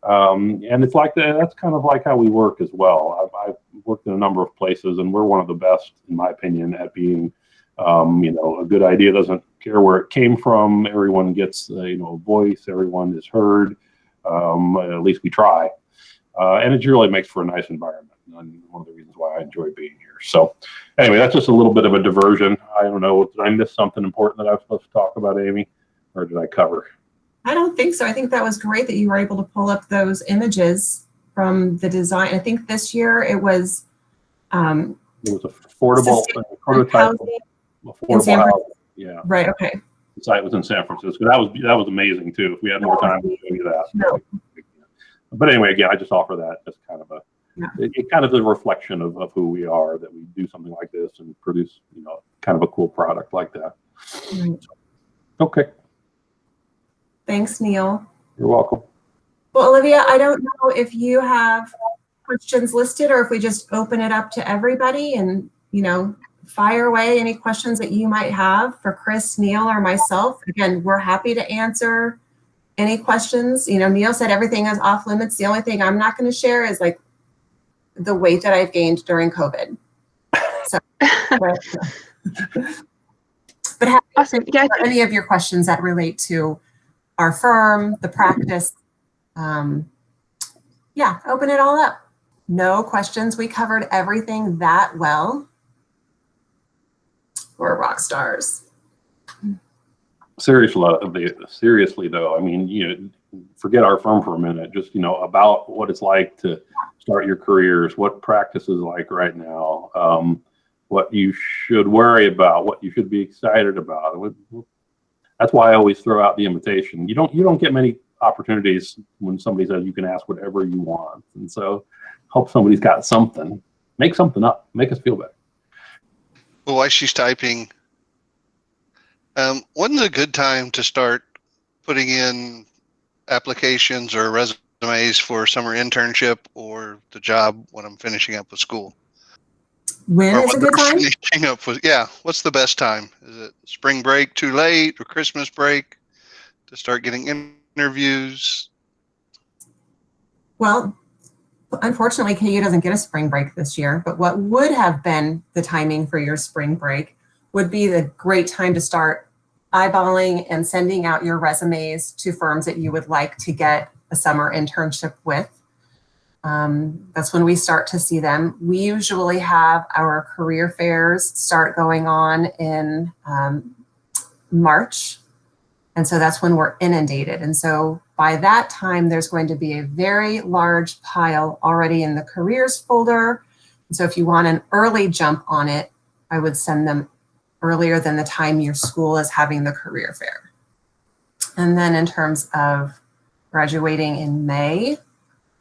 And it's like that. That's kind of like how we work as well. I've worked in a number of places, and we're one of the best, in my opinion, at being, a good idea doesn't care where it came from. Everyone gets, a voice. Everyone is heard. At least we try. And it really makes for a nice environment. And one of the reasons why I enjoy being here. So anyway, that's just a little bit of a diversion. I don't know, did I miss something important that I was supposed to talk about, Amy, or did I cover? I don't think so. I think that was great that you were able to pull up those images from the design. I think this year it was affordable prototype, affordable housing. Yeah. Right. Okay. The site was in San Francisco. That was amazing too. If we had more time, we'd show you that. No. But anyway, again, I just offer that as kind of it kind of a reflection of who we are, that we do something like this and produce, kind of a cool product like that. Right. Okay. Thanks, Neil. You're welcome. Well, Olivia, I don't know if you have questions listed or if we just open it up to everybody and, fire away any questions that you might have for Chris, Neil, or myself. Again, we're happy to answer any questions. Neil said everything is off limits. The only thing I'm not going to share is like the weight that I've gained during COVID. So, but Awesome. Yeah, any of your questions that relate to our firm, the practice, yeah, open it all up. No questions. We covered everything that well. We're rock stars. Seriously though, I mean, forget our firm for a minute. Just about what it's like to start your careers, what practice is like right now, what you should worry about, what you should be excited about. That's why I always throw out the invitation. You don't get many opportunities when somebody says you can ask whatever you want, and so hope somebody's got something. Make something up. Make us feel better. Well, while she's typing, when's a good time to start putting in applications or resumes for summer internship or the job when I'm finishing up with school? When is a good time? Finishing up with, yeah. What's the best time? Is it spring break too late or Christmas break to start getting interviews? Well, unfortunately, KU doesn't get a spring break this year, but what would have been the timing for your spring break would be the great time to start eyeballing and sending out your resumes to firms that you would like to get a summer internship with. That's when we start to see them. We usually have our career fairs start going on in March. And so that's when we're inundated. And so by that time, there's going to be a very large pile already in the careers folder. And so if you want an early jump on it, I would send them earlier than the time your school is having the career fair. And then in terms of graduating in May,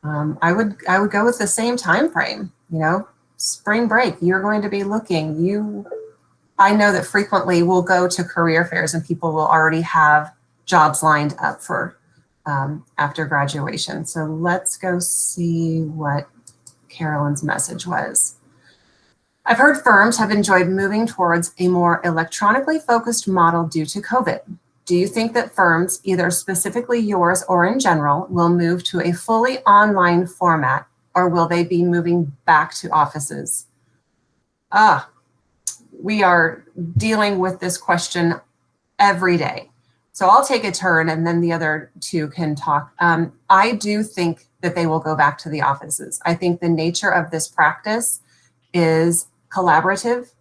I would go with the same time frame. Spring break, you're going to be looking. I know that frequently we'll go to career fairs and people will already have jobs lined up for after graduation. So let's go see what Carolyn's message was. I've heard firms have enjoyed moving towards a more electronically focused model due to COVID. Do you think that firms, either specifically yours or in general, will move to a fully online format, or will they be moving back to offices? We are dealing with this question every day. So I'll take a turn and then the other two can talk. I do think that they will go back to the offices. I think the nature of this practice is collaborative.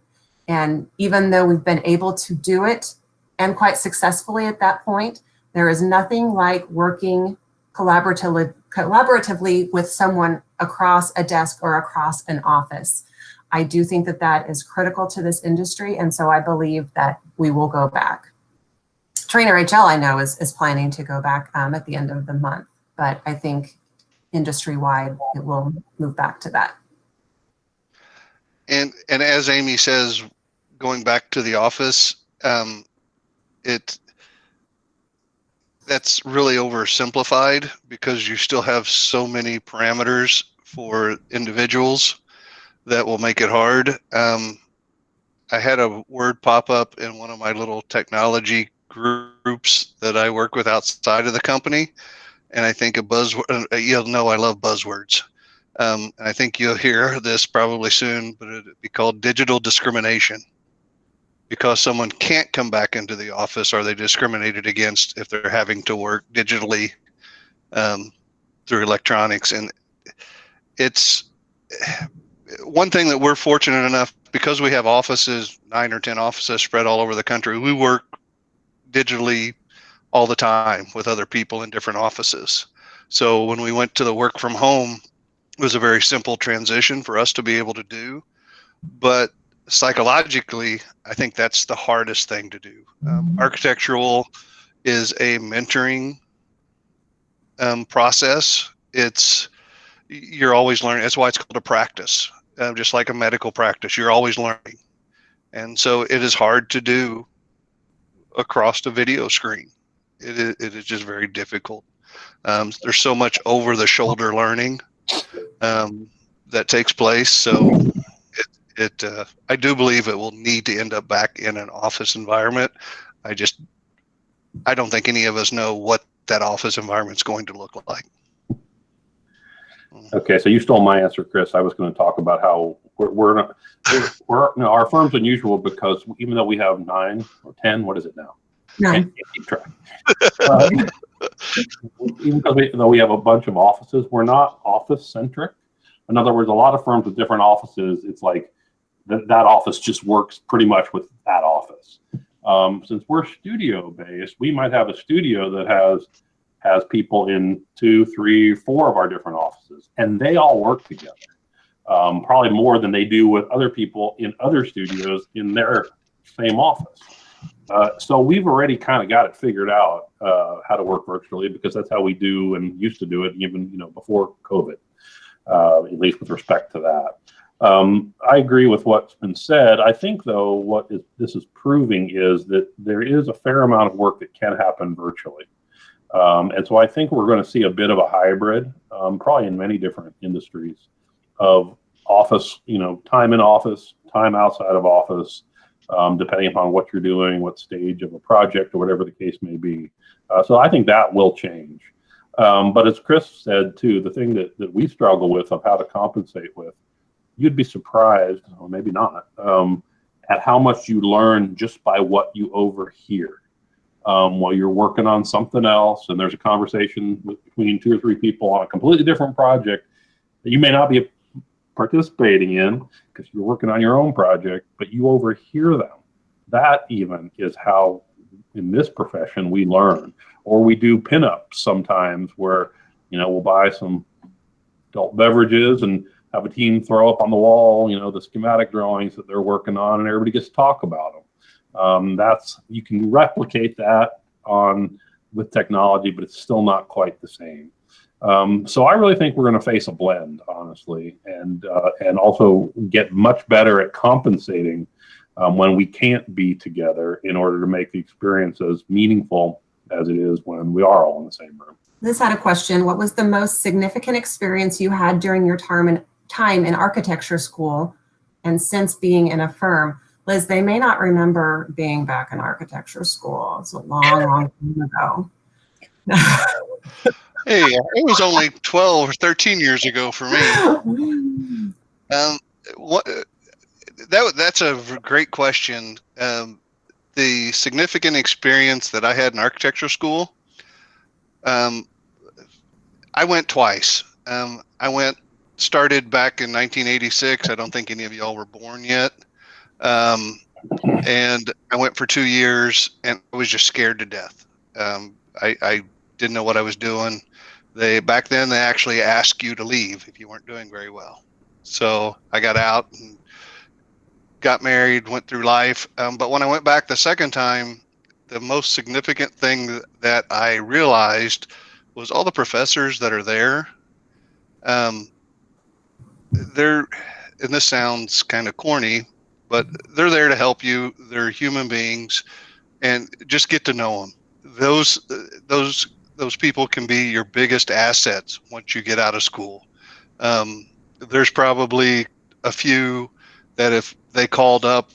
And even though we've been able to do it and quite successfully at that point, there is nothing like working collaboratively with someone across a desk or across an office. I do think that that is critical to this industry. And so I believe that we will go back. TreanorHL, I know, is planning to go back at the end of the month, but I think industry-wide, it will move back to that. And as Amy says, going back to the office, that's really oversimplified because you still have so many parameters for individuals that will make it hard. I had a word pop up in one of my little technology groups that I work with outside of the company, and I think a buzzword, you'll know I love buzzwords. And I think you'll hear this probably soon, but it'd be called digital discrimination. Because someone can't come back into the office, are they discriminated against if they're having to work digitally through electronics? And it's one thing that we're fortunate enough, because we have offices, 9 or 10 offices spread all over the country, we work digitally all the time with other people in different offices. So when we went to the work from home, it was a very simple transition for us to be able to do. But psychologically, I think that's the hardest thing to do. Architectural is a mentoring process. You're always learning. That's why it's called a practice, just like a medical practice. You're always learning. And so it is hard to do across the video screen. It is just very difficult. There's so much over the shoulder learning that takes place. So I do believe it will need to end up back in an office environment. I don't think any of us know what that office environment is going to look like. Okay, so you stole my answer, Chris. I was going to talk about how we're not, no, our firm's unusual because even though we have 9 or 10, what is it now? 9. Can't keep track. Even though we have a bunch of offices, we're not office centric. In other words, a lot of firms with different offices, it's like that office just works pretty much with that office. Since we're studio based, we might have a studio that has people in 2, 3, 4 of our different offices, and they all work together. Probably more than they do with other people in other studios in their same office. So we've already kind of got it figured out how to work virtually, because that's how we do and used to do it even before COVID, at least with respect to that. I agree with what's been said. I think, though, this is proving is that there is a fair amount of work that can happen virtually. And so I think we're going to see a bit of a hybrid, probably in many different industries, of office, time in office, time outside of office, depending upon what you're doing, what stage of a project or whatever the case may be. So I think that will change. But as Chris said, too, the thing that we struggle with of how to compensate with, you'd be surprised, or maybe not, at how much you learn just by what you overhear. While you're working on something else and there's a conversation between 2 or 3 people on a completely different project that you may not be participating in because you're working on your own project, but you overhear them. That even is how, in this profession, we learn. Or we do pinups sometimes where, we'll buy some adult beverages and have a team throw up on the wall, the schematic drawings that they're working on, and everybody gets to talk about them. You can replicate that with technology, but it's still not quite the same. So I really think we're going to face a blend, honestly, and also get much better at compensating when we can't be together in order to make the experience as meaningful as it is when we are all in the same room. Liz had a question. What was the most significant experience you had during your time in architecture school and since being in a firm? Liz, they may not remember being back in architecture school. It's a long, long time ago. Hey, it was only 12 or 13 years ago for me. That's a great question. The significant experience that I had in architecture school, I went twice. Started back in 1986. I don't think any of y'all were born yet. And I went for 2 years and I was just scared to death. I didn't know what I was doing. Back then they actually asked you to leave if you weren't doing very well. So I got out and got married, went through life. But when I went back the second time, the most significant thing that I realized was all the professors that are there. And this sounds kind of corny, but they're there to help you. They're human beings, and just get to know them. Those people can be your biggest assets once you get out of school. There's probably a few that if they called our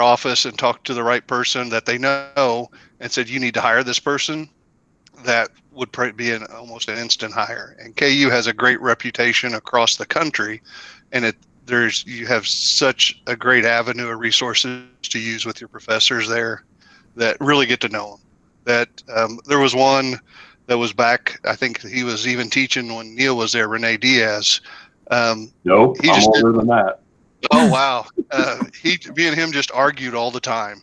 office and talked to the right person that they know and said, you need to hire this person, that would probably be almost an instant hire. And KU has a great reputation across the country, and you have such a great avenue of resources to use with your professors there that really get to know them. There was one that was back, I think he was even teaching when Neil was there, Renee Diaz. Nope, I'm older than that. Oh, wow. Me and him just argued all the time.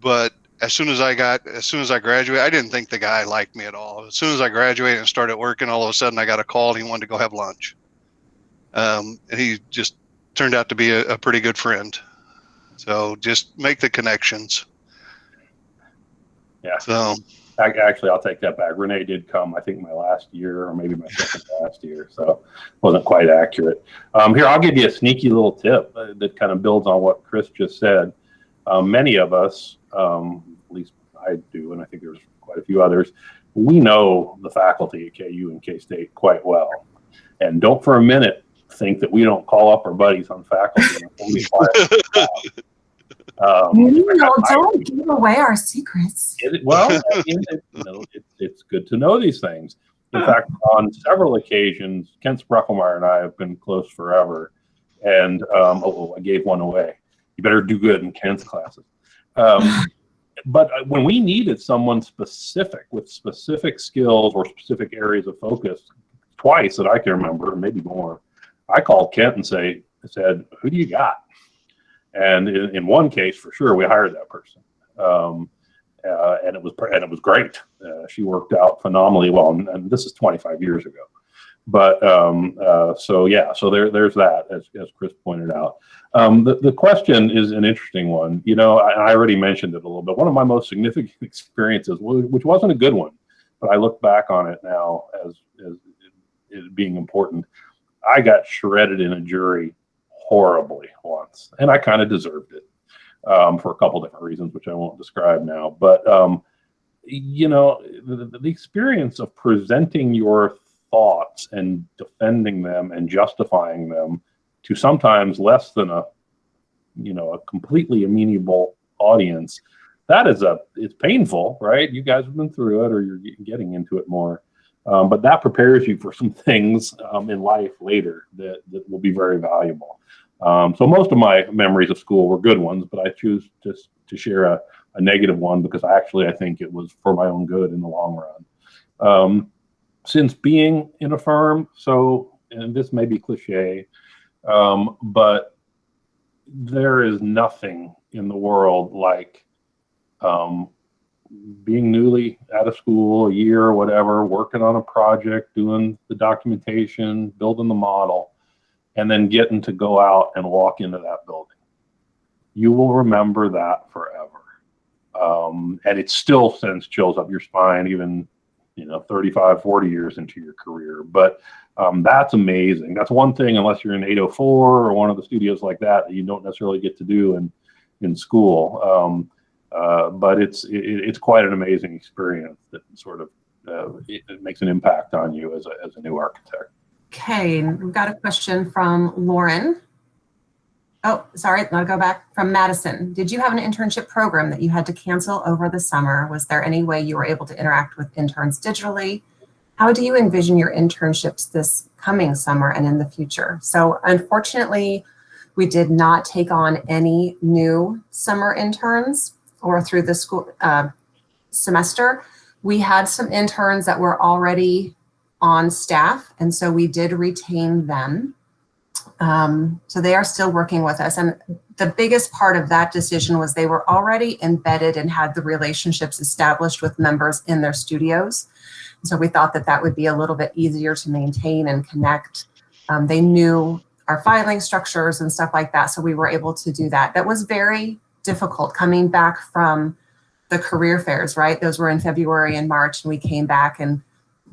But as soon as I graduated, I didn't think the guy liked me at all. As soon as I graduated and started working, all of a sudden I got a call and he wanted to go have lunch. And he just turned out to be a pretty good friend. So just make the connections. Yeah. So actually, I'll take that back. Renee did come, I think, my last year or maybe my second last year. So it wasn't quite accurate. Here, I'll give you a sneaky little tip that kind of builds on what Chris just said. Many of us, at least I do, and I think there's quite a few others, we know the faculty at KU and K-State quite well. And don't for a minute think that we don't call up our buddies on faculty. Don't give away our secrets. It's good to know these things. In fact, on several occasions, Kent Spreckelmeyer and I have been close forever. And I gave one away. You better do good in Kent's classes. But when we needed someone specific with specific skills or specific areas of focus, twice that I can remember, maybe more, I called Kent and said, "Who do you got?" And in one case, for sure, we hired that person, and it was great. She worked out phenomenally well, and this is 25 years ago. But so there's that, as Chris pointed out. The question is an interesting one. You know, I already mentioned it a little bit. One of my most significant experiences, which wasn't a good one, but I look back on it now as being important. I got shredded in a jury horribly once, and I kind of deserved it for a couple different reasons, which I won't describe now. But you know, the experience of presenting your thoughts and defending them and justifying them to sometimes less than a completely amenable audience, it's painful, right? You guys have been through it, or you're getting into it more. But that prepares you for some things in life later that will be very valuable. So most of my memories of school were good ones, but I choose just to share a negative one because I think it was for my own good in the long run. Since being in a firm, and this may be cliche, but there is nothing in the world like being newly out of school, a year or whatever, working on a project, doing the documentation, building the model, and then getting to go out and walk into that building. You will remember that forever. And it still sends chills up your spine, even 35, 40 years into your career. But that's amazing. That's one thing, unless you're in 804 or one of the studios like that you don't necessarily get to do in school. But it's quite an amazing experience that sort of it makes an impact on you as a new architect. Okay, we've got a question from Lauren. Oh, sorry, I'll go back from Madison. Did you have an internship program that you had to cancel over the summer? Was there any way you were able to interact with interns digitally? How do you envision your internships this coming summer and in the future? So unfortunately, we did not take on any new summer interns or through the school semester. We had some interns that were already on staff, and so we did retain them. So they are still working with us. And the biggest part of that decision was they were already embedded and had the relationships established with members in their studios. So we thought that would be a little bit easier to maintain and connect. They knew our filing structures and stuff like that. So we were able to do that. That was very difficult coming back from the career fairs, right? Those were in February and March, and we came back and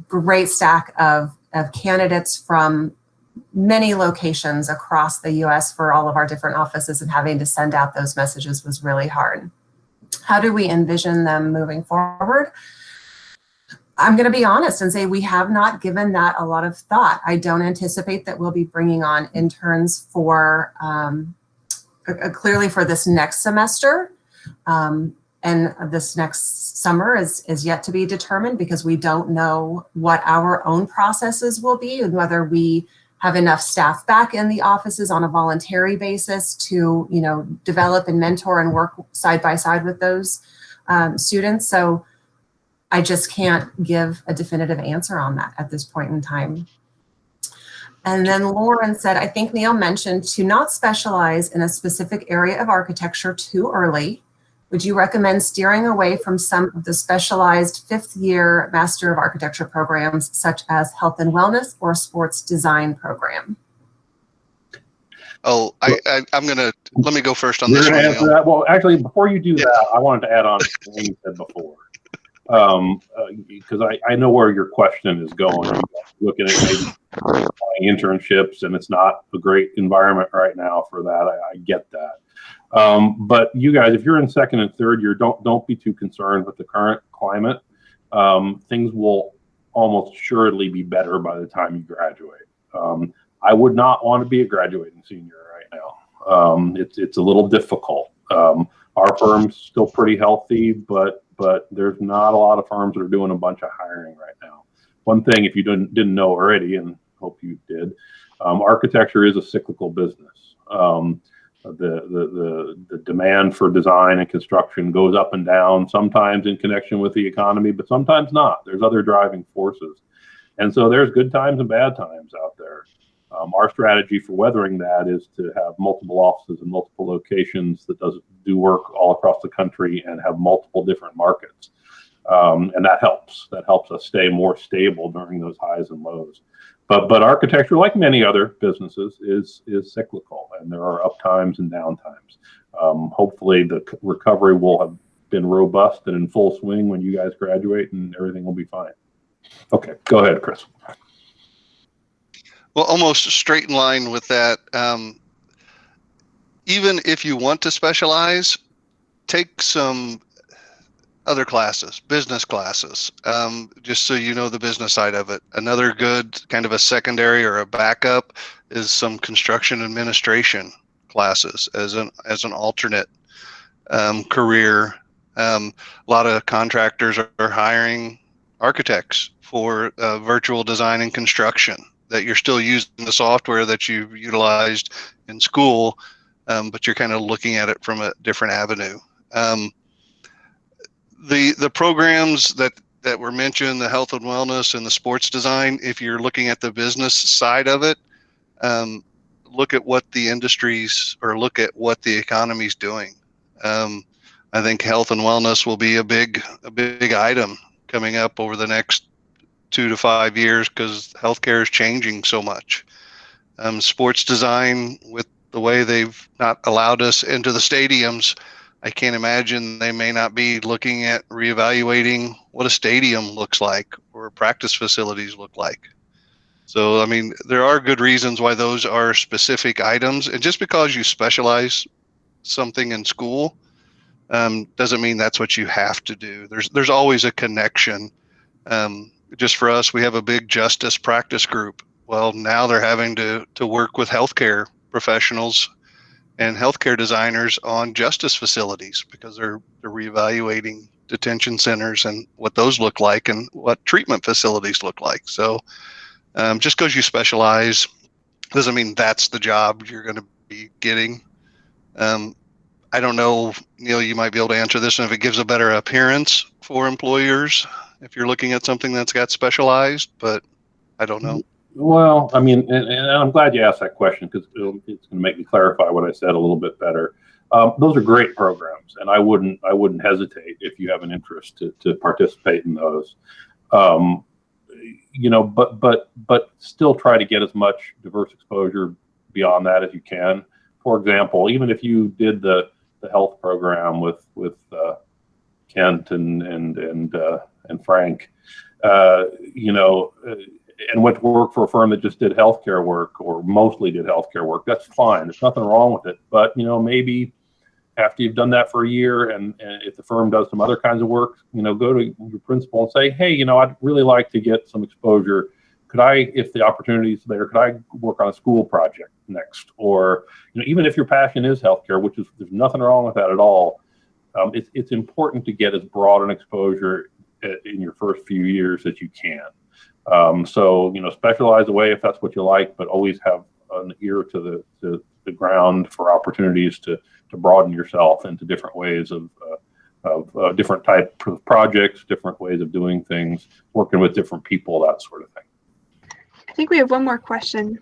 great stack of candidates from many locations across the US for all of our different offices, and having to send out those messages was really hard. How do we envision them moving forward? I'm going to be honest and say we have not given that a lot of thought. I don't anticipate that we'll be bringing on interns for clearly for this next semester. And this next summer is yet to be determined because we don't know what our own processes will be and whether we have enough staff back in the offices on a voluntary basis to, develop and mentor and work side by side with those students. So I just can't give a definitive answer on that at this point in time. And then Lauren said, I think Neil mentioned to not specialize in a specific area of architecture too early. Would you recommend steering away from some of the specialized 5th year Master of Architecture programs, such as health and wellness or sports design program? Oh, I'm going to, let me go first on this one. Answer that. Well, actually, before you do that, I wanted to add on to what you said before. Because I know where your question is going. You're looking at maybe applying internships, and it's not a great environment right now for that. I get that. But you guys, if you're in 2nd and 3rd year, don't be too concerned with the current climate. Things will almost assuredly be better by the time you graduate. I would not want to be a graduating senior right now. It's a little difficult. Our firm's still pretty healthy, but there's not a lot of firms that are doing a bunch of hiring right now. one thing, if you didn't know already, and hope you did, architecture is a cyclical business. The demand for design and construction goes up and down, sometimes in connection with the economy, but sometimes not. There's other driving forces. And so there's good times and bad times out there. Our strategy for weathering that is to have multiple offices in multiple locations that do work all across the country and have multiple different markets. And that helps. That helps us stay more stable during those highs and lows. But architecture, like many other businesses, is cyclical, and there are up times and down times. Hopefully the recovery will have been robust and in full swing when you guys graduate, and everything will be fine. Okay, go ahead, Chris. Well, almost straight in line with that. Even if you want to specialize, take some other classes, business classes, just so you know the business side of it. Another good kind of a secondary or a backup is some construction administration classes as an alternate career. A lot of contractors are hiring architects for virtual design and construction, that you're still using the software that you've utilized in school, but you're kind of looking at it from a different avenue. The programs that were mentioned, the health and wellness and the sports design, if you're looking at the business side of it, look at what the industries, or look at what the economy's doing. I think health and wellness will be a big item coming up over the next 2 to 5 years, because healthcare is changing so much. Sports design, with the way they've not allowed us into the stadiums, I can't imagine they may not be looking at reevaluating what a stadium looks like or practice facilities look like. So, I mean, there are good reasons why those are specific items. And just because you specialize something in school doesn't mean that's what you have to do. There's always a connection. Just for us, we have a big justice practice group. Well, now they're having to work with healthcare professionals and healthcare designers on justice facilities, because they're reevaluating detention centers and what those look like and what treatment facilities look like. So just because you specialize doesn't mean that's the job you're going to be getting. I don't know, Neil, you might be able to answer this, and if it gives a better appearance for employers if you're looking at something that's got specialized, but I don't know. Well, I mean, and I'm glad you asked that question, because it's going to make me clarify what I said a little bit better. Those are great programs, and I wouldn't hesitate if you have an interest to participate in those. You know, but still try to get as much diverse exposure beyond that as you can. For example, even if you did the health program with Kent and Frank, you know, and went to work for a firm that just did healthcare work, or mostly did healthcare work, that's fine. There's nothing wrong with it. But, you know, maybe after you've done that for a year, and if the firm does some other kinds of work, you know, go to your principal and say, hey, you know, I'd really like to get some exposure. Could I, if the opportunity is there, could I work on a school project next? Or, you know, even if your passion is healthcare, which is, there's nothing wrong with that at all. It's important to get as broad an exposure in your first few years as you can. So, you know, specialize away if that's what you like, but always have an ear to the ground for opportunities to broaden yourself into different ways of different type of projects, different ways of doing things, working with different people, that sort of thing. I think we have one more question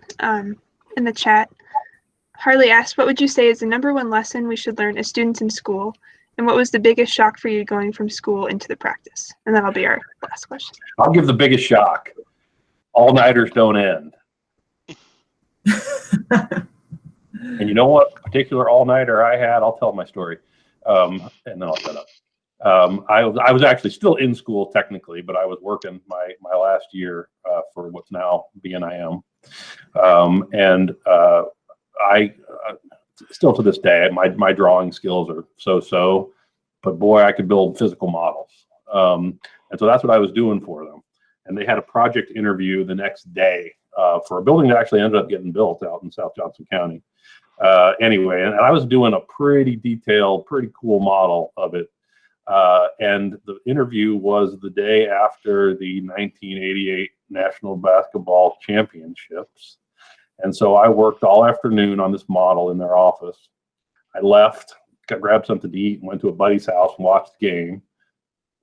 in the chat. Harley asked, what would you say is the #1 lesson we should learn as students in school? And what was the biggest shock for you going from school into the practice? And that'll be our last question. I'll give the biggest shock. All-nighters don't end. And you know what particular all-nighter I had? I'll tell my story, and then I'll shut up. I was actually still in school technically, but I was working my last year for what's now BNIM, and I still to this day my drawing skills are so, but boy, I could build physical models, and so that's what I was doing for them. And they had a project interview the next day for a building that actually ended up getting built out in South Johnson County. Anyway, and I was doing a pretty detailed, pretty cool model of it. And the interview was the day after the 1988 National Basketball Championships. And so I worked all afternoon on this model in their office. I left, grabbed something to eat, and went to a buddy's house and watched the game.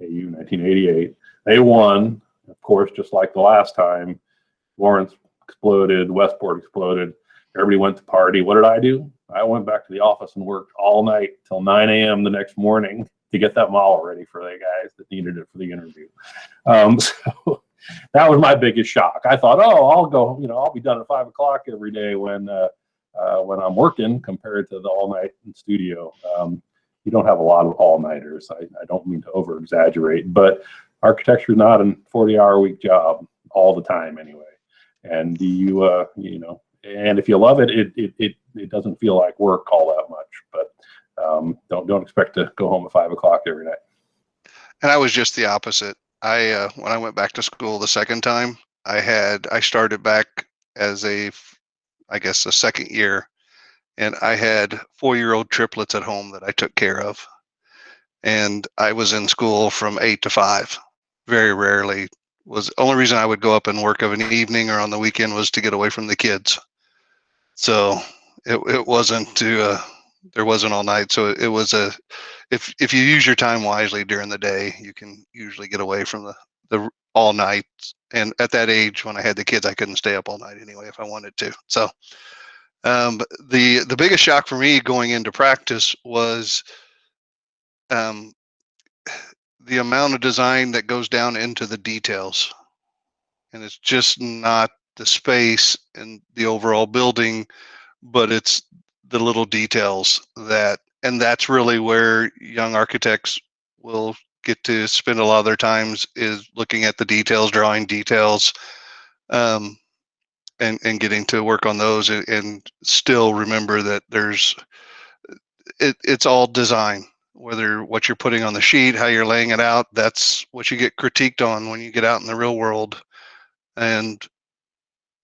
AU 1988. They won, of course, just like the last time. Lawrence exploded, Westport exploded. Everybody went to party. What did I do? I went back to the office and worked all night till 9 a.m. the next morning to get that model ready for the guys that needed it for the interview. So that was my biggest shock. I thought, oh, I'll go, I'll be done at 5 o'clock every day when I'm working, compared to the all night in studio. You don't have a lot of all-nighters. I don't mean to over-exaggerate, but architecture is not a 40-hour-a-week job all the time anyway. And and if you love it, it doesn't feel like work all that much. But don't expect to go home at 5 o'clock every night. And I was just the opposite. When I went back to school the second time, I started back as a second year. And I had 4-year-old triplets at home that I took care of. And I was in school from 8 to 5. Very rarely. Was the only reason I would go up and work of an evening or on the weekend was to get away from the kids. So it wasn't there wasn't all night. So it was if you use your time wisely during the day, you can usually get away from the all night. And at that age, when I had the kids, I couldn't stay up all night anyway if I wanted to. So the biggest shock for me going into practice was the amount of design that goes down into the details, and it's just not the space and the overall building, but it's the little details and that's really where young architects will get to spend a lot of their times, is looking at the details, drawing details, and getting to work on those, and still remember that it's all design. Whether what you're putting on the sheet, how you're laying it out, that's what you get critiqued on when you get out in the real world. And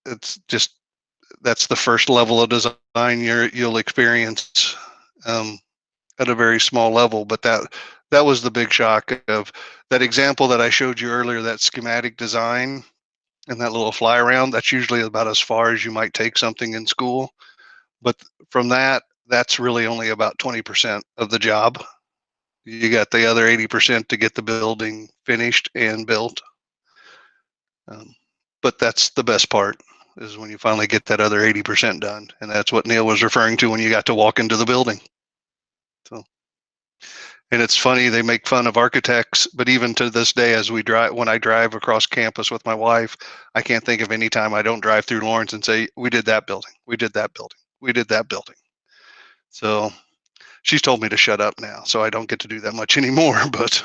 that's the first level of design you'll experience at a very small level. But that was the big shock of that example that I showed you earlier, that schematic design and that little fly around. That's usually about as far as you might take something in school. But from that's really only about 20% of the job. You got the other 80% to get the building finished and built. But that's the best part, is when you finally get that other 80% done. And that's what Neil was referring to when you got to walk into the building. So, and it's funny, they make fun of architects, but even to this day, when I drive across campus with my wife, I can't think of any time I don't drive through Lawrence and say, we did that building, we did that building, we did that building. So she's told me to shut up now, so I don't get to do that much anymore. But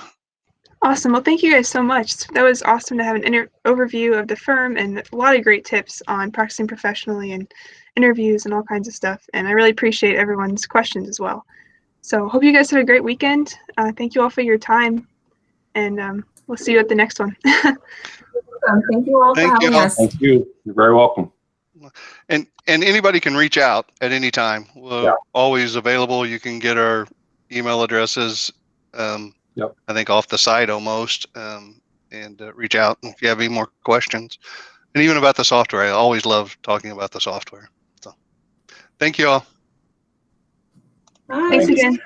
Awesome. Well, thank you guys so much. That was awesome to have an overview of the firm and a lot of great tips on practicing professionally and interviews and all kinds of stuff. And I really appreciate everyone's questions as well. So hope you guys have a great weekend. Thank you all for your time, and we'll see you at the next one. Thank you all for having us. Thank you. You're very welcome. And anybody can reach out at any time. We're always available. You can get our email addresses. I think off the site almost, and reach out if you have any more questions. And even about the software, I always love talking about the software. So thank you all. Bye. Thanks again.